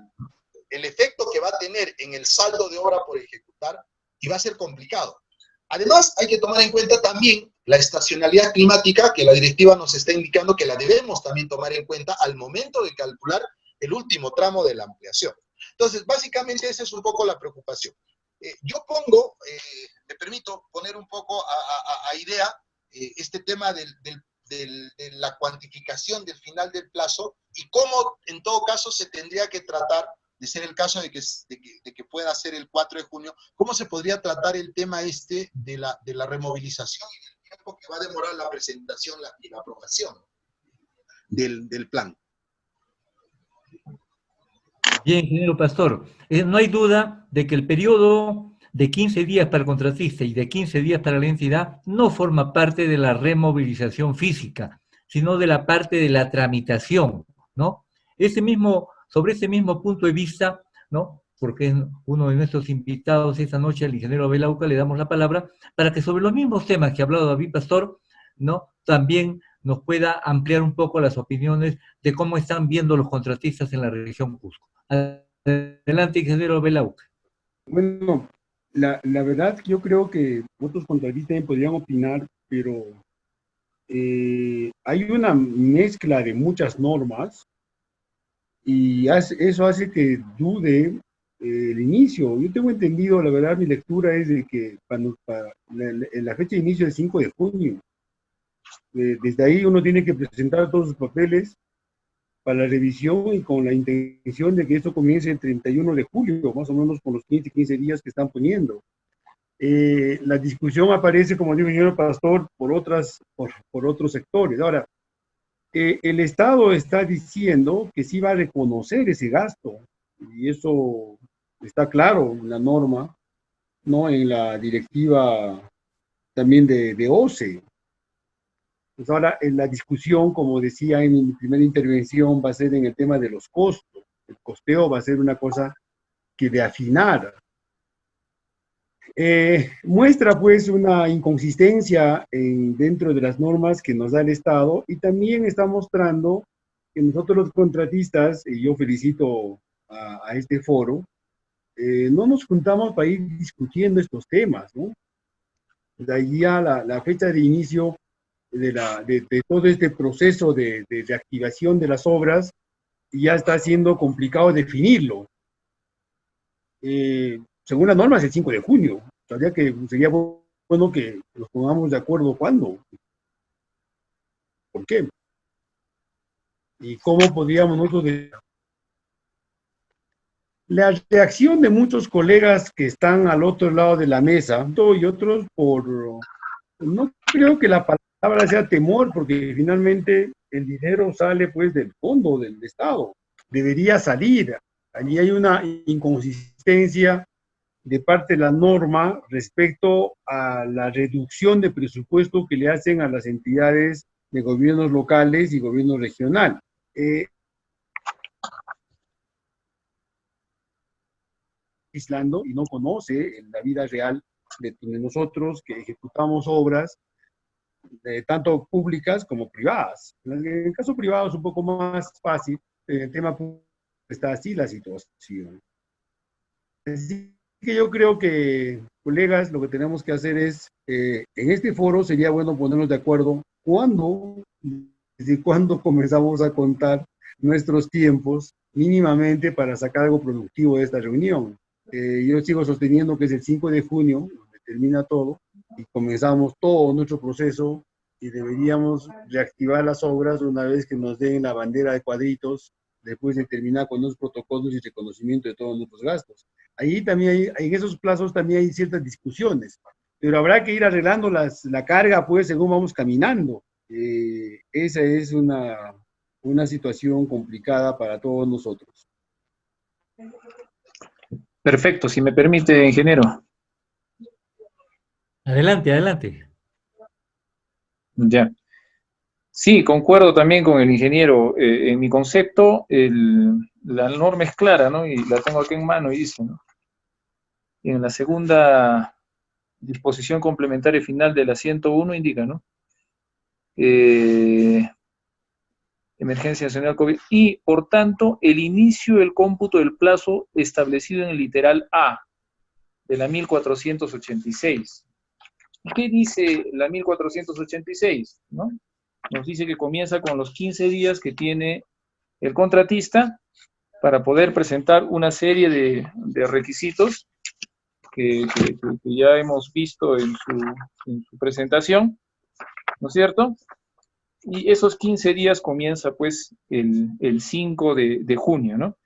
efecto que va a tener en el saldo de obra por ejecutar, y va a ser complicado. Además, hay que tomar en cuenta también la estacionalidad climática, que la directiva nos está indicando que la debemos también tomar en cuenta al momento de calcular el último tramo de la ampliación. Entonces, básicamente esa es un poco la preocupación. Yo me permito poner un poco a idea este tema de la cuantificación del final del plazo, y cómo en todo caso se tendría que tratar, de ser el caso de que pueda ser el 4 de junio, cómo se podría tratar el tema de la removilización y del tiempo que va a demorar la presentación y la aprobación del plan. Bien, ingeniero Pastor, no hay duda de que el periodo de 15 días para el contratista y de 15 días para la entidad no forma parte de la removilización física, sino de la parte de la tramitación, ¿no? Sobre ese mismo punto de vista, ¿no? Porque es uno de nuestros invitados esta noche, el ingeniero Abel Auca, le damos la palabra para que sobre los mismos temas que ha hablado David Pastor, ¿no?, también nos pueda ampliar un poco las opiniones de cómo están viendo los contratistas en la región Cusco. Adelante, ingeniero Belauca. Bueno, la verdad, yo creo que otros contratistas también podrían opinar, pero hay una mezcla de muchas normas y eso hace que dude el inicio. Yo tengo entendido, la verdad, mi lectura es de que la fecha de inicio es 5 de junio. Desde ahí uno tiene que presentar todos sus papeles para la revisión y con la intención de que esto comience el 31 de julio, más o menos con los 15 días que están poniendo. La discusión aparece, como dijo el señor Pastor, por otros sectores. Ahora, el Estado está diciendo que sí va a reconocer ese gasto, y eso está claro en la norma, ¿no? En la directiva también de OCE. Pues ahora, en la discusión, como decía en mi primera intervención, va a ser en el tema de los costos. El costeo va a ser una cosa que de afinar. Muestra pues una inconsistencia dentro de las normas que nos da el Estado, y también está mostrando que nosotros los contratistas, y yo felicito a este foro, no nos juntamos para ir discutiendo estos temas, ¿no? De ahí a la fecha de inicio de todo este proceso de reactivación de las obras, ya está siendo complicado definirlo. Según las normas, el 5 de junio. Sabía que sería bueno que nos pongamos de acuerdo cuándo. ¿Por qué? ¿Y cómo podríamos nosotros... La reacción de muchos colegas que están al otro lado de la mesa, y otros no creo que la palabra sea temor, porque finalmente el dinero sale pues del fondo del Estado. Debería salir. Allí hay una inconsistencia de parte de la norma respecto a la reducción de presupuesto que le hacen a las entidades de gobiernos locales y gobierno regional. Aislando y no conoce en la vida real de nosotros que ejecutamos obras, tanto públicas como privadas. En el caso privado es un poco más fácil, en el tema público está así la situación. Así que yo creo que, colegas, lo que tenemos que hacer es, en este foro sería bueno ponernos de acuerdo desde cuándo comenzamos a contar nuestros tiempos mínimamente para sacar algo productivo de esta reunión. Yo sigo sosteniendo que es el 5 de junio, donde termina todo, y comenzamos todo nuestro proceso, y deberíamos reactivar las obras una vez que nos den la bandera de cuadritos, después de terminar con los protocolos y reconocimiento de todos nuestros gastos. Ahí también en esos plazos también hay ciertas discusiones, pero habrá que ir arreglando la carga, pues, según vamos caminando. Esa es una situación complicada para todos nosotros. Perfecto, si me permite, ingeniero. Adelante, adelante. Ya. Sí, concuerdo también con el ingeniero. En mi concepto, la norma es clara, ¿no? Y la tengo aquí en mano y dice, ¿no? En la segunda disposición complementaria final de la 101 indica, ¿no? Emergencia nacional COVID, y por tanto el inicio del cómputo del plazo establecido en el literal A de la 1486. ¿Qué dice la 1486? ¿No? Nos dice que comienza con los 15 días que tiene el contratista para poder presentar una serie de requisitos que ya hemos visto en su presentación, ¿no es cierto? Y esos 15 días comienza pues el 5 de junio, ¿no?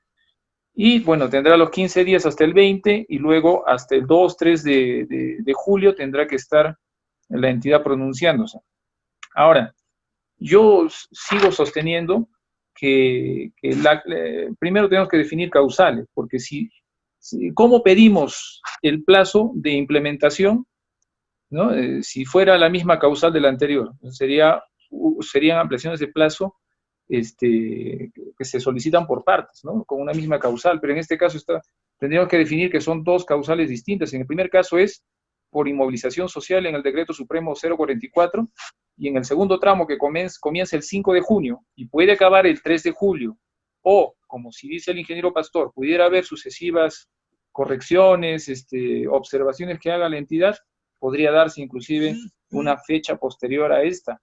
Y bueno, tendrá los 15 días hasta el 20 y luego hasta el 2, 3 de julio tendrá que estar la entidad pronunciándose. Ahora, yo sigo sosteniendo que primero tenemos que definir causales, porque ¿cómo pedimos el plazo de implementación? ¿No? Si fuera la misma causal de la anterior, serían ampliaciones de plazo que se solicitan por partes, ¿no? Con una misma causal, pero en este caso tendríamos que definir que son dos causales distintas. En el primer caso es por inmovilización social en el Decreto Supremo 044, y en el segundo tramo que comienza el 5 de junio y puede acabar el 3 de julio, o, como si dice el ingeniero Pastor, pudiera haber sucesivas correcciones, observaciones que haga la entidad, podría darse inclusive una fecha posterior a esta,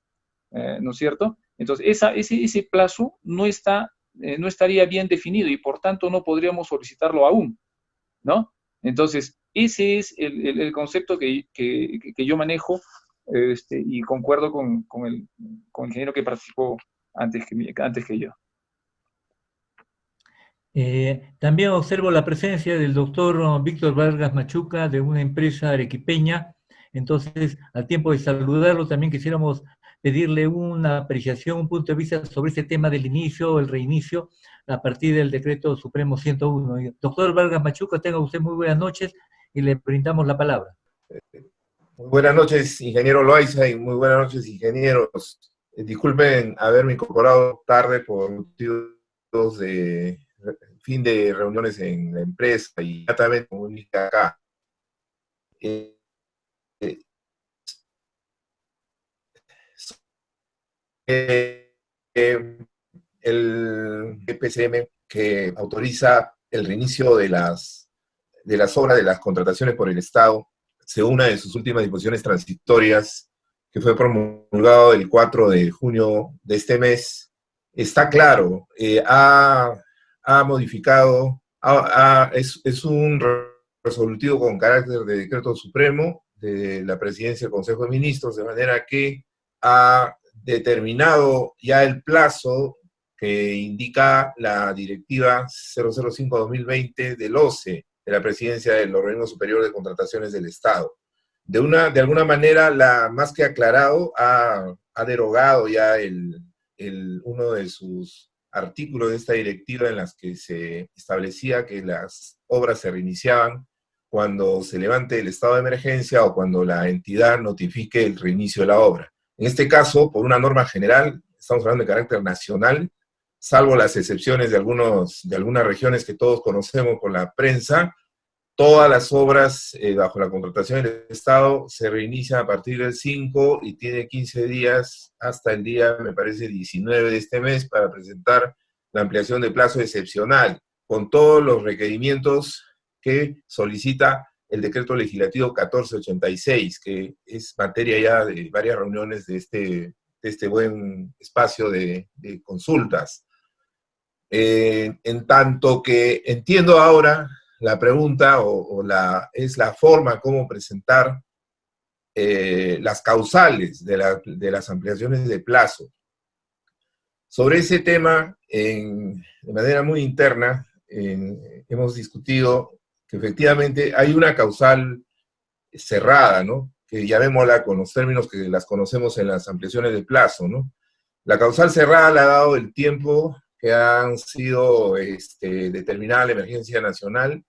¿no es cierto? Entonces, ese plazo no estaría bien definido y por tanto no podríamos solicitarlo aún, ¿no? Entonces, ese es el concepto que yo manejo, y concuerdo con el ingeniero que participó antes que yo. También observo la presencia del doctor Víctor Vargas Machuca de una empresa arequipeña. Entonces, al tiempo de saludarlo, también quisiéramos pedirle una apreciación, un punto de vista sobre este tema del inicio, el reinicio, a partir del Decreto Supremo 101. Doctor Vargas Machuca, tenga usted muy buenas noches y le brindamos la palabra. Muy buenas noches, ingeniero Loaiza, y muy buenas noches, ingenieros. Disculpen haberme incorporado tarde por motivos de fin de reuniones en la empresa y inmediatamente comuniqué acá. El EPCM que autoriza el reinicio de las obras de las contrataciones por el Estado, según una de sus últimas disposiciones transitorias, que fue promulgado el 4 de junio de este mes, está claro, ha modificado, es un resolutivo con carácter de decreto supremo de la Presidencia del Consejo de Ministros, de manera que ha determinado ya el plazo que indica la Directiva 005-2020 del OCE, de la Presidencia del Organismo Superior de Contrataciones del Estado. De alguna manera, más que aclarado, ha derogado ya uno de sus artículos de esta directiva en las que se establecía que las obras se reiniciaban cuando se levante el estado de emergencia o cuando la entidad notifique el reinicio de la obra. En este caso, por una norma general, estamos hablando de carácter nacional, salvo las excepciones de algunas regiones que todos conocemos por la prensa, todas las obras bajo la contratación del Estado se reinician a partir del 5 y tiene 15 días hasta el día, me parece, 19 de este mes para presentar la ampliación de plazo excepcional, con todos los requerimientos que solicita el decreto legislativo 1486, que es materia ya de varias reuniones de este buen espacio de consultas. En tanto que entiendo ahora la pregunta es la forma como presentar las causales de las ampliaciones de plazo. Sobre ese tema, de manera muy interna, hemos discutido que efectivamente hay una causal cerrada, ¿no? Que llamémosla con los términos que las conocemos en las ampliaciones de plazo, ¿no? La causal cerrada le ha dado el tiempo que han sido determinada la emergencia nacional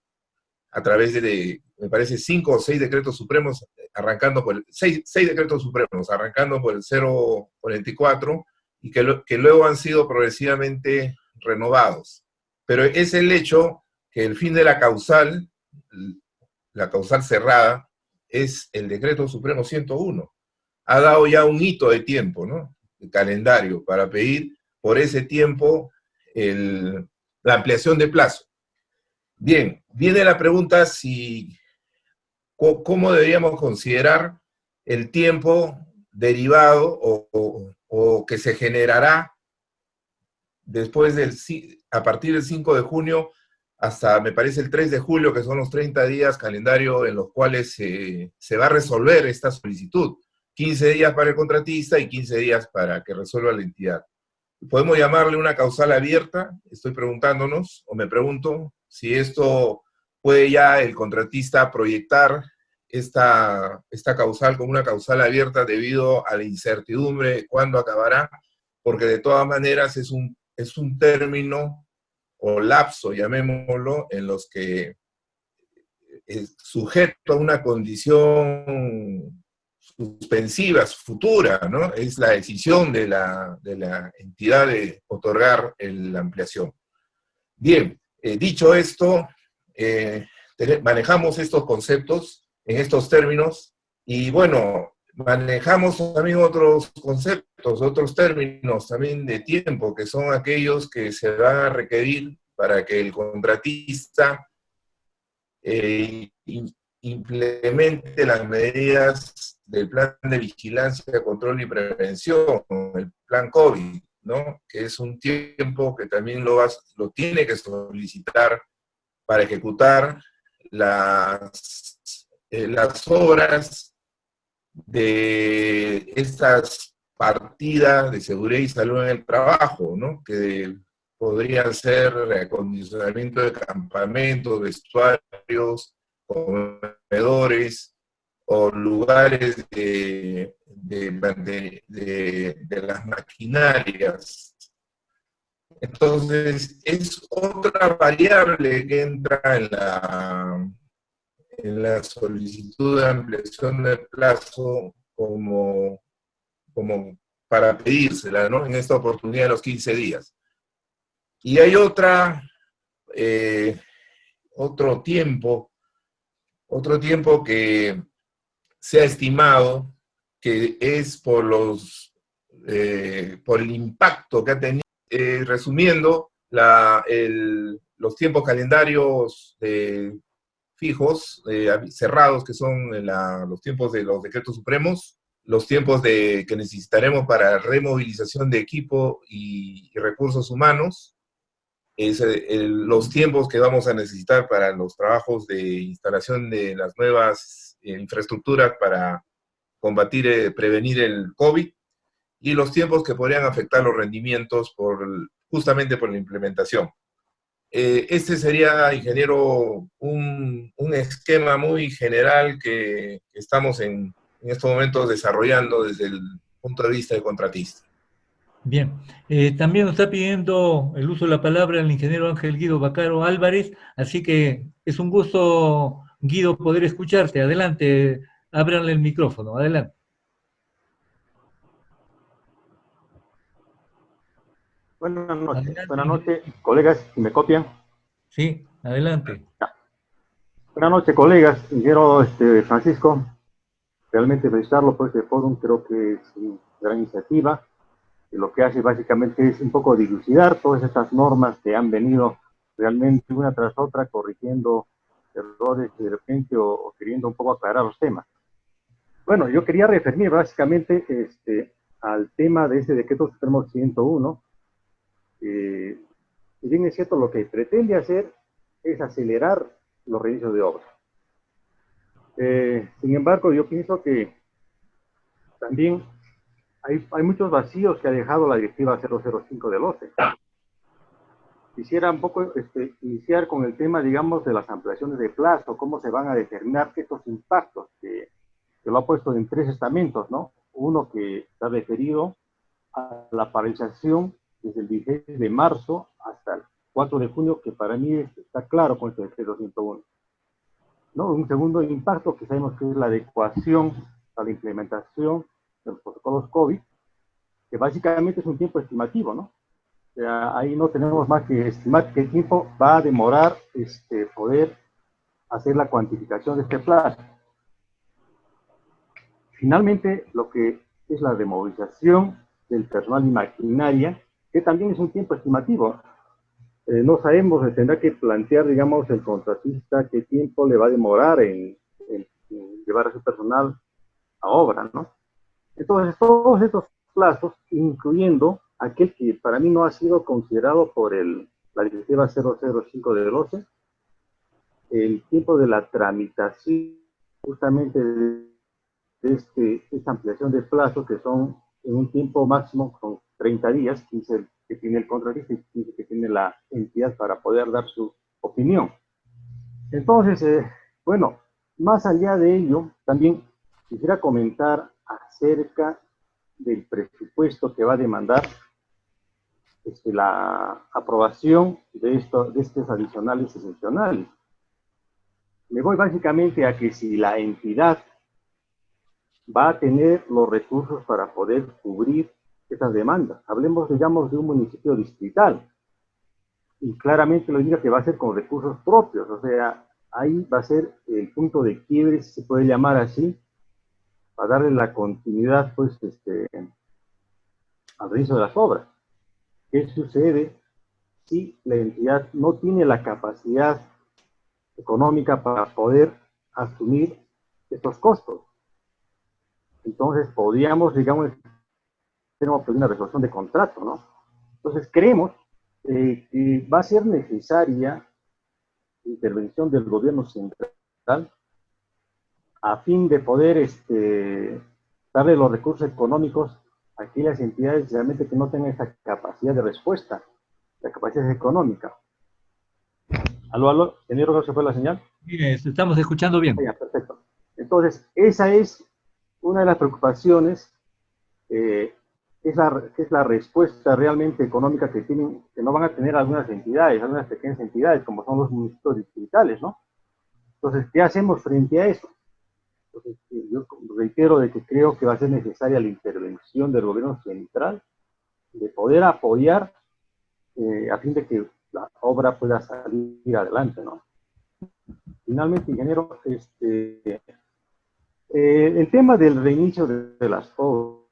a través de, me parece, 5 o 6 decretos supremos, arrancando por 6 decretos supremos, arrancando por el 044, y que luego han sido progresivamente renovados. Pero es el hecho que el fin de la causal cerrada, es el decreto supremo 101. Ha dado ya un hito de tiempo, ¿no? El calendario, para pedir por ese tiempo la ampliación de plazo. Bien, viene la pregunta cómo deberíamos considerar el tiempo derivado o que se generará después a partir del 5 de junio hasta, me parece, el 3 de julio, que son los 30 días calendario en los cuales se va a resolver esta solicitud. 15 días para el contratista y 15 días para que resuelva la entidad. ¿Podemos llamarle una causal abierta? Estoy preguntándonos, o me pregunto, si esto puede ya el contratista proyectar esta causal como una causal abierta debido a la incertidumbre de cuándo acabará, porque de todas maneras es un término o lapso, llamémoslo, en los que es sujeto a una condición suspensiva, futura, ¿no? Es la decisión de la entidad de otorgar la ampliación. Bien, dicho esto, manejamos estos conceptos en estos términos Y bueno, manejamos también otros conceptos, otros términos también de tiempo, que son aquellos que se van a requerir para que el contratista implemente las medidas del plan de vigilancia, control y prevención, el plan COVID, ¿no? Que es un tiempo que también lo tiene que solicitar para ejecutar las obras de estas partidas de seguridad y salud en el trabajo, ¿no? Que podrían ser reacondicionamiento de campamentos, vestuarios, comedores o lugares de las maquinarias. Entonces, es otra variable que entra en la solicitud de ampliación de plazo como para pedírsela, ¿no? En esta oportunidad de los 15 días. Y hay otro tiempo que se ha estimado que es por el impacto que ha tenido. Resumiendo, los tiempos calendarios fijos, cerrados, que son los tiempos de los decretos supremos, los tiempos que necesitaremos para removilización de equipo y recursos humanos, los tiempos que vamos a necesitar para los trabajos de instalación de las nuevas infraestructuras para prevenir el COVID, y los tiempos que podrían afectar los rendimientos justamente por la implementación. Este sería, ingeniero, un esquema muy general que estamos en estos momentos desarrollando desde el punto de vista del contratista. Bien, también nos está pidiendo el uso de la palabra el ingeniero Ángel Guido Bacaro Álvarez, así que es un gusto, Guido, poder escucharte. Adelante, ábranle el micrófono, adelante. Buenas noches, colegas, si me copian. Sí, adelante. Buenas noches, colegas. Quiero, Francisco, realmente felicitarlo por este fórum. Creo que es una gran iniciativa. Y lo que hace básicamente es un poco dilucidar todas estas normas que han venido realmente una tras otra corrigiendo errores de repente o queriendo un poco aclarar los temas. Bueno, yo quería referirme básicamente al tema de este decreto supremo 101. Si bien es cierto, lo que pretende hacer es acelerar los reinicios de obra. Sin embargo, yo pienso que también hay muchos vacíos que ha dejado la directiva 005 del OCE. Quisiera un poco iniciar con el tema, digamos, de las ampliaciones de plazo, cómo se van a determinar estos impactos, que lo ha puesto en 3 estamentos, ¿no? Uno que está referido a la paralización desde el 16 de marzo hasta el 4 de junio, que para mí está claro con este decreto 101. ¿No? Un segundo impacto que sabemos que es la adecuación a la implementación de los protocolos COVID, que básicamente es un tiempo estimativo, ¿no? O sea, ahí no tenemos más que estimar qué tiempo va a demorar poder hacer la cuantificación de este plazo. Finalmente, lo que es la removilización del personal y maquinaria, que también es un tiempo estimativo. No sabemos, tendrá que plantear, digamos, el contratista qué tiempo le va a demorar en llevar a su personal a obra, ¿no? Entonces, todos estos plazos, incluyendo aquel que para mí no ha sido considerado por la directiva 005 del OCE, el tiempo de la tramitación justamente de esta ampliación de plazo, que son en un tiempo máximo con 30 días, 15 que tiene el contratista y 15 que tiene la entidad para poder dar su opinión. Entonces, bueno, más allá de ello, también quisiera comentar acerca del presupuesto que va a demandar la aprobación de estos adicionales excepcionales. Me voy básicamente a que si la entidad va a tener los recursos para poder cubrir esas demandas. Hablemos, digamos, de un municipio distrital. Y claramente lo indica que va a ser con recursos propios. O sea, ahí va a ser el punto de quiebre, si se puede llamar así, para darle la continuidad, pues, al reinicio de las obras. ¿Qué sucede si la entidad no tiene la capacidad económica para poder asumir estos costos? Entonces, podríamos, digamos, tenemos una resolución de contrato, ¿no? Entonces, creemos que va a ser necesaria intervención del gobierno central a fin de poder darle los recursos económicos a aquellas entidades realmente que no tengan esa capacidad de respuesta, la capacidad económica. Aló, ingeniero, ¿se fue la señal? Mire, estamos escuchando bien. Ya, perfecto. Entonces, esa es una de las preocupaciones, es la respuesta realmente económica que no van a tener algunas entidades, algunas pequeñas entidades, como son los municipios distritales, ¿no? Entonces, ¿qué hacemos frente a eso? Entonces, yo reitero de que creo que va a ser necesaria la intervención del gobierno central de poder apoyar a fin de que la obra pueda salir adelante, ¿no? Finalmente, ingeniero, el tema del reinicio de las obras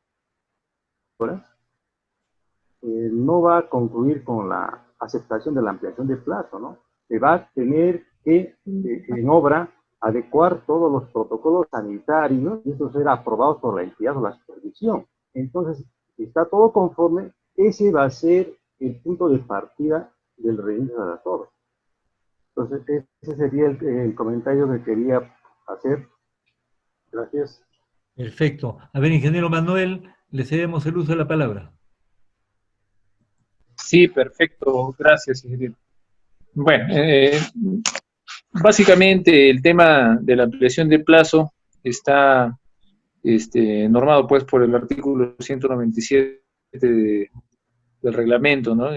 no va a concluir con la aceptación de la ampliación de plazo, ¿no? Se va a tener que, en obra, adecuar todos los protocolos sanitarios y estos ser aprobados por la entidad o la supervisión. Entonces, si está todo conforme, ese va a ser el punto de partida del reinicio de las obras. Entonces, ese sería el comentario que quería hacer. Gracias. Perfecto. A ver, ingeniero Manuel, le cedemos el uso de la palabra. Sí, perfecto. Gracias, ingeniero. Bueno, básicamente el tema de la ampliación de plazo está normado pues por el artículo 197 del reglamento, ¿no?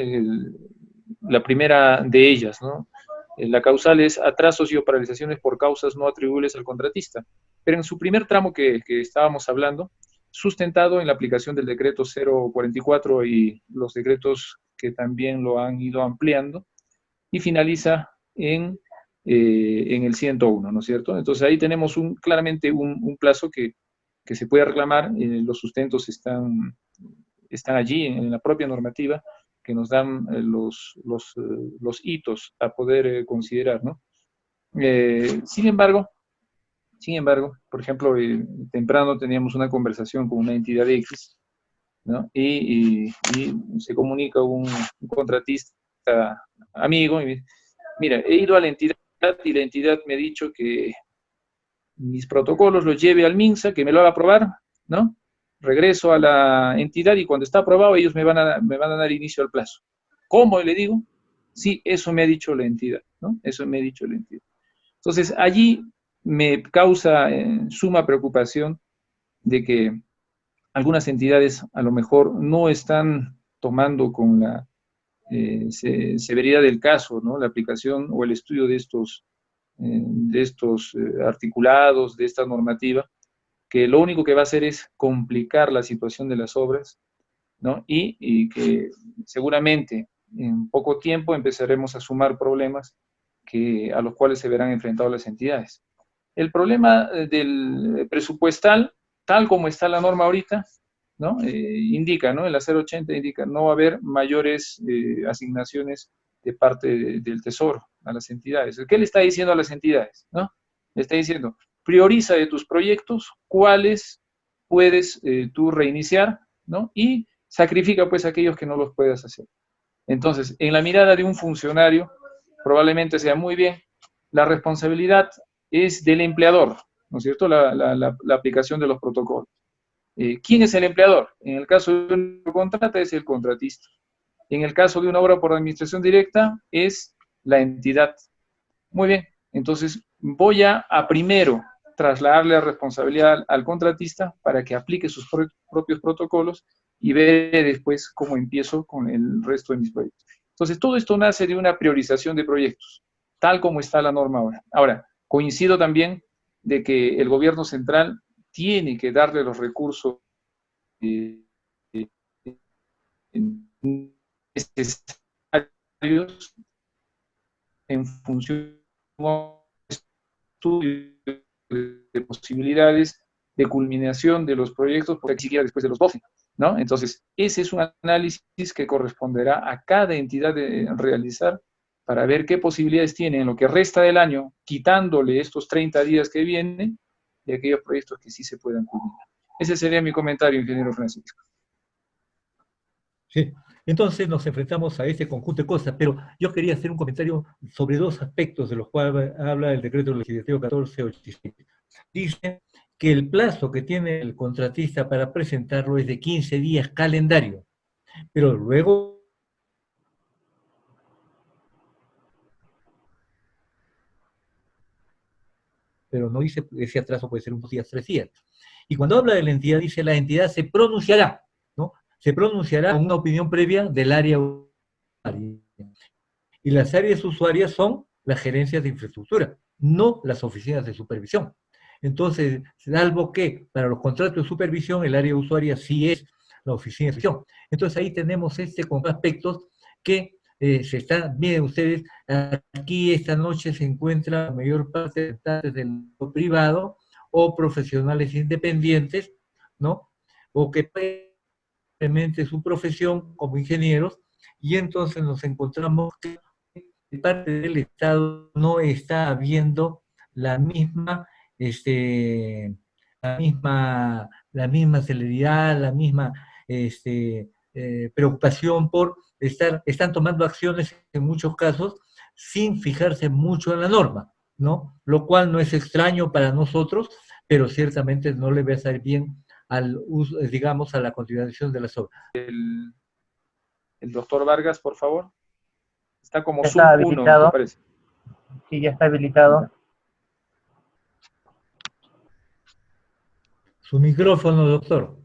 La primera de ellas, ¿no? La causal es atrasos y o paralizaciones por causas no atribuibles al contratista. Pero en su primer tramo que estábamos hablando, sustentado en la aplicación del decreto 044 y los decretos que también lo han ido ampliando, y finaliza en el 101, ¿no es cierto? Entonces ahí tenemos claramente un plazo que se puede reclamar, los sustentos están allí en la propia normativa que nos dan los hitos a poder considerar, ¿no? Sin embargo, por ejemplo, temprano teníamos una conversación con una entidad X, ¿no? Y se comunica un contratista amigo y me dice, mira, he ido a la entidad y la entidad me ha dicho que mis protocolos los lleve al MINSA, que me lo haga aprobar, ¿no? Regreso a la entidad y cuando está aprobado ellos me van a dar inicio al plazo. ¿Cómo? Le digo, sí, eso me ha dicho la entidad, ¿no? Eso me ha dicho la entidad. Entonces, allí me causa suma preocupación de que algunas entidades a lo mejor no están tomando con la severidad del caso, ¿no? La aplicación o el estudio de estos articulados, de esta normativa, que lo único que va a hacer es complicar la situación de las obras, ¿no? Y que seguramente en poco tiempo empezaremos a sumar problemas a los cuales se verán enfrentados las entidades. El problema del presupuestal, tal como está la norma ahorita, ¿no? Indica, ¿no? El 080 indica, no va a haber mayores asignaciones de parte del Tesoro a las entidades. ¿Qué le está diciendo a las entidades? ¿No? Le está diciendo, prioriza de tus proyectos cuáles puedes tú reiniciar, ¿no? Y sacrifica pues aquellos que no los puedas hacer. Entonces, en la mirada de un funcionario, probablemente sea muy bien, la responsabilidad es del empleador, ¿no es cierto? La aplicación de los protocolos. ¿Quién es el empleador? En el caso de un contrato es el contratista. En el caso de una obra por administración directa es la entidad. Muy bien, entonces voy a primero trasladarle la responsabilidad al contratista para que aplique sus propios protocolos y veré después cómo empiezo con el resto de mis proyectos. Entonces, todo esto nace de una priorización de proyectos, tal como está la norma ahora. Ahora, coincido también de que el gobierno central tiene que darle los recursos necesarios en función de estudios de posibilidades de culminación de los proyectos, porque ni siquiera después de los 12, ¿no? Entonces, ese es un análisis que corresponderá a cada entidad de realizar para ver qué posibilidades tiene en lo que resta del año, quitándole estos 30 días que vienen, de aquellos proyectos que sí se puedan culminar. Ese sería mi comentario, ingeniero Francisco. Sí, entonces nos enfrentamos a ese conjunto de cosas, pero yo quería hacer un comentario sobre dos aspectos de los cuales habla el decreto legislativo 1486. Dice que el plazo que tiene el contratista para presentarlo es de 15 días calendario, pero luego pero no dice ese atraso puede ser unos días, 3 días. Y cuando habla de la entidad, dice la entidad se pronunciará, ¿no? Se pronunciará con una opinión previa del área usuaria. Y las áreas usuarias son las gerencias de infraestructura, no las oficinas de supervisión. Entonces, salvo que para los contratos de supervisión, el área usuaria sí es la oficina de supervisión. Entonces, ahí tenemos con aspectos que se están, miren ustedes, aquí esta noche se encuentra la mayor parte de del privado o profesionales independientes, ¿no? O que simplemente su profesión como ingenieros, y entonces nos encontramos que de parte del Estado no está habiendo la misma, la misma celeridad, la misma preocupación por están tomando acciones en muchos casos sin fijarse mucho en la norma, ¿no? Lo cual no es extraño para nosotros, pero ciertamente no le va a salir bien al uso, digamos, a la continuación de las obras. El doctor Vargas, por favor. Está como Ya Zoom está 1, habilitado. me parece. Sí, ya está habilitado. Su micrófono, doctor.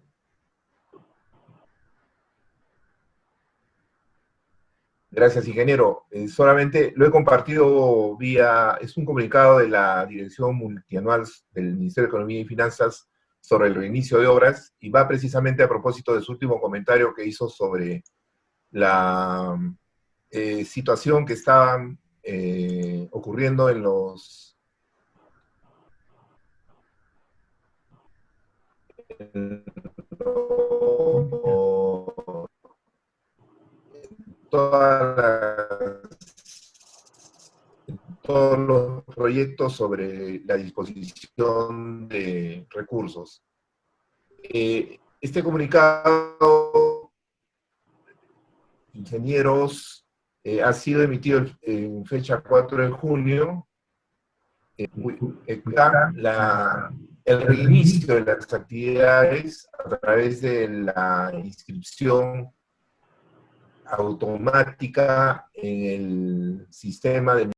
Gracias, ingeniero. Solamente lo he compartido es un comunicado de la Dirección Multianual del Ministerio de Economía y Finanzas sobre el reinicio de obras, y va precisamente a propósito de su último comentario que hizo sobre la situación que está ocurriendo en todos los proyectos sobre la disposición de recursos. Este comunicado, ingenieros, ha sido emitido en fecha 4 de junio. El reinicio de las actividades a través de la inscripción automática en el sistema de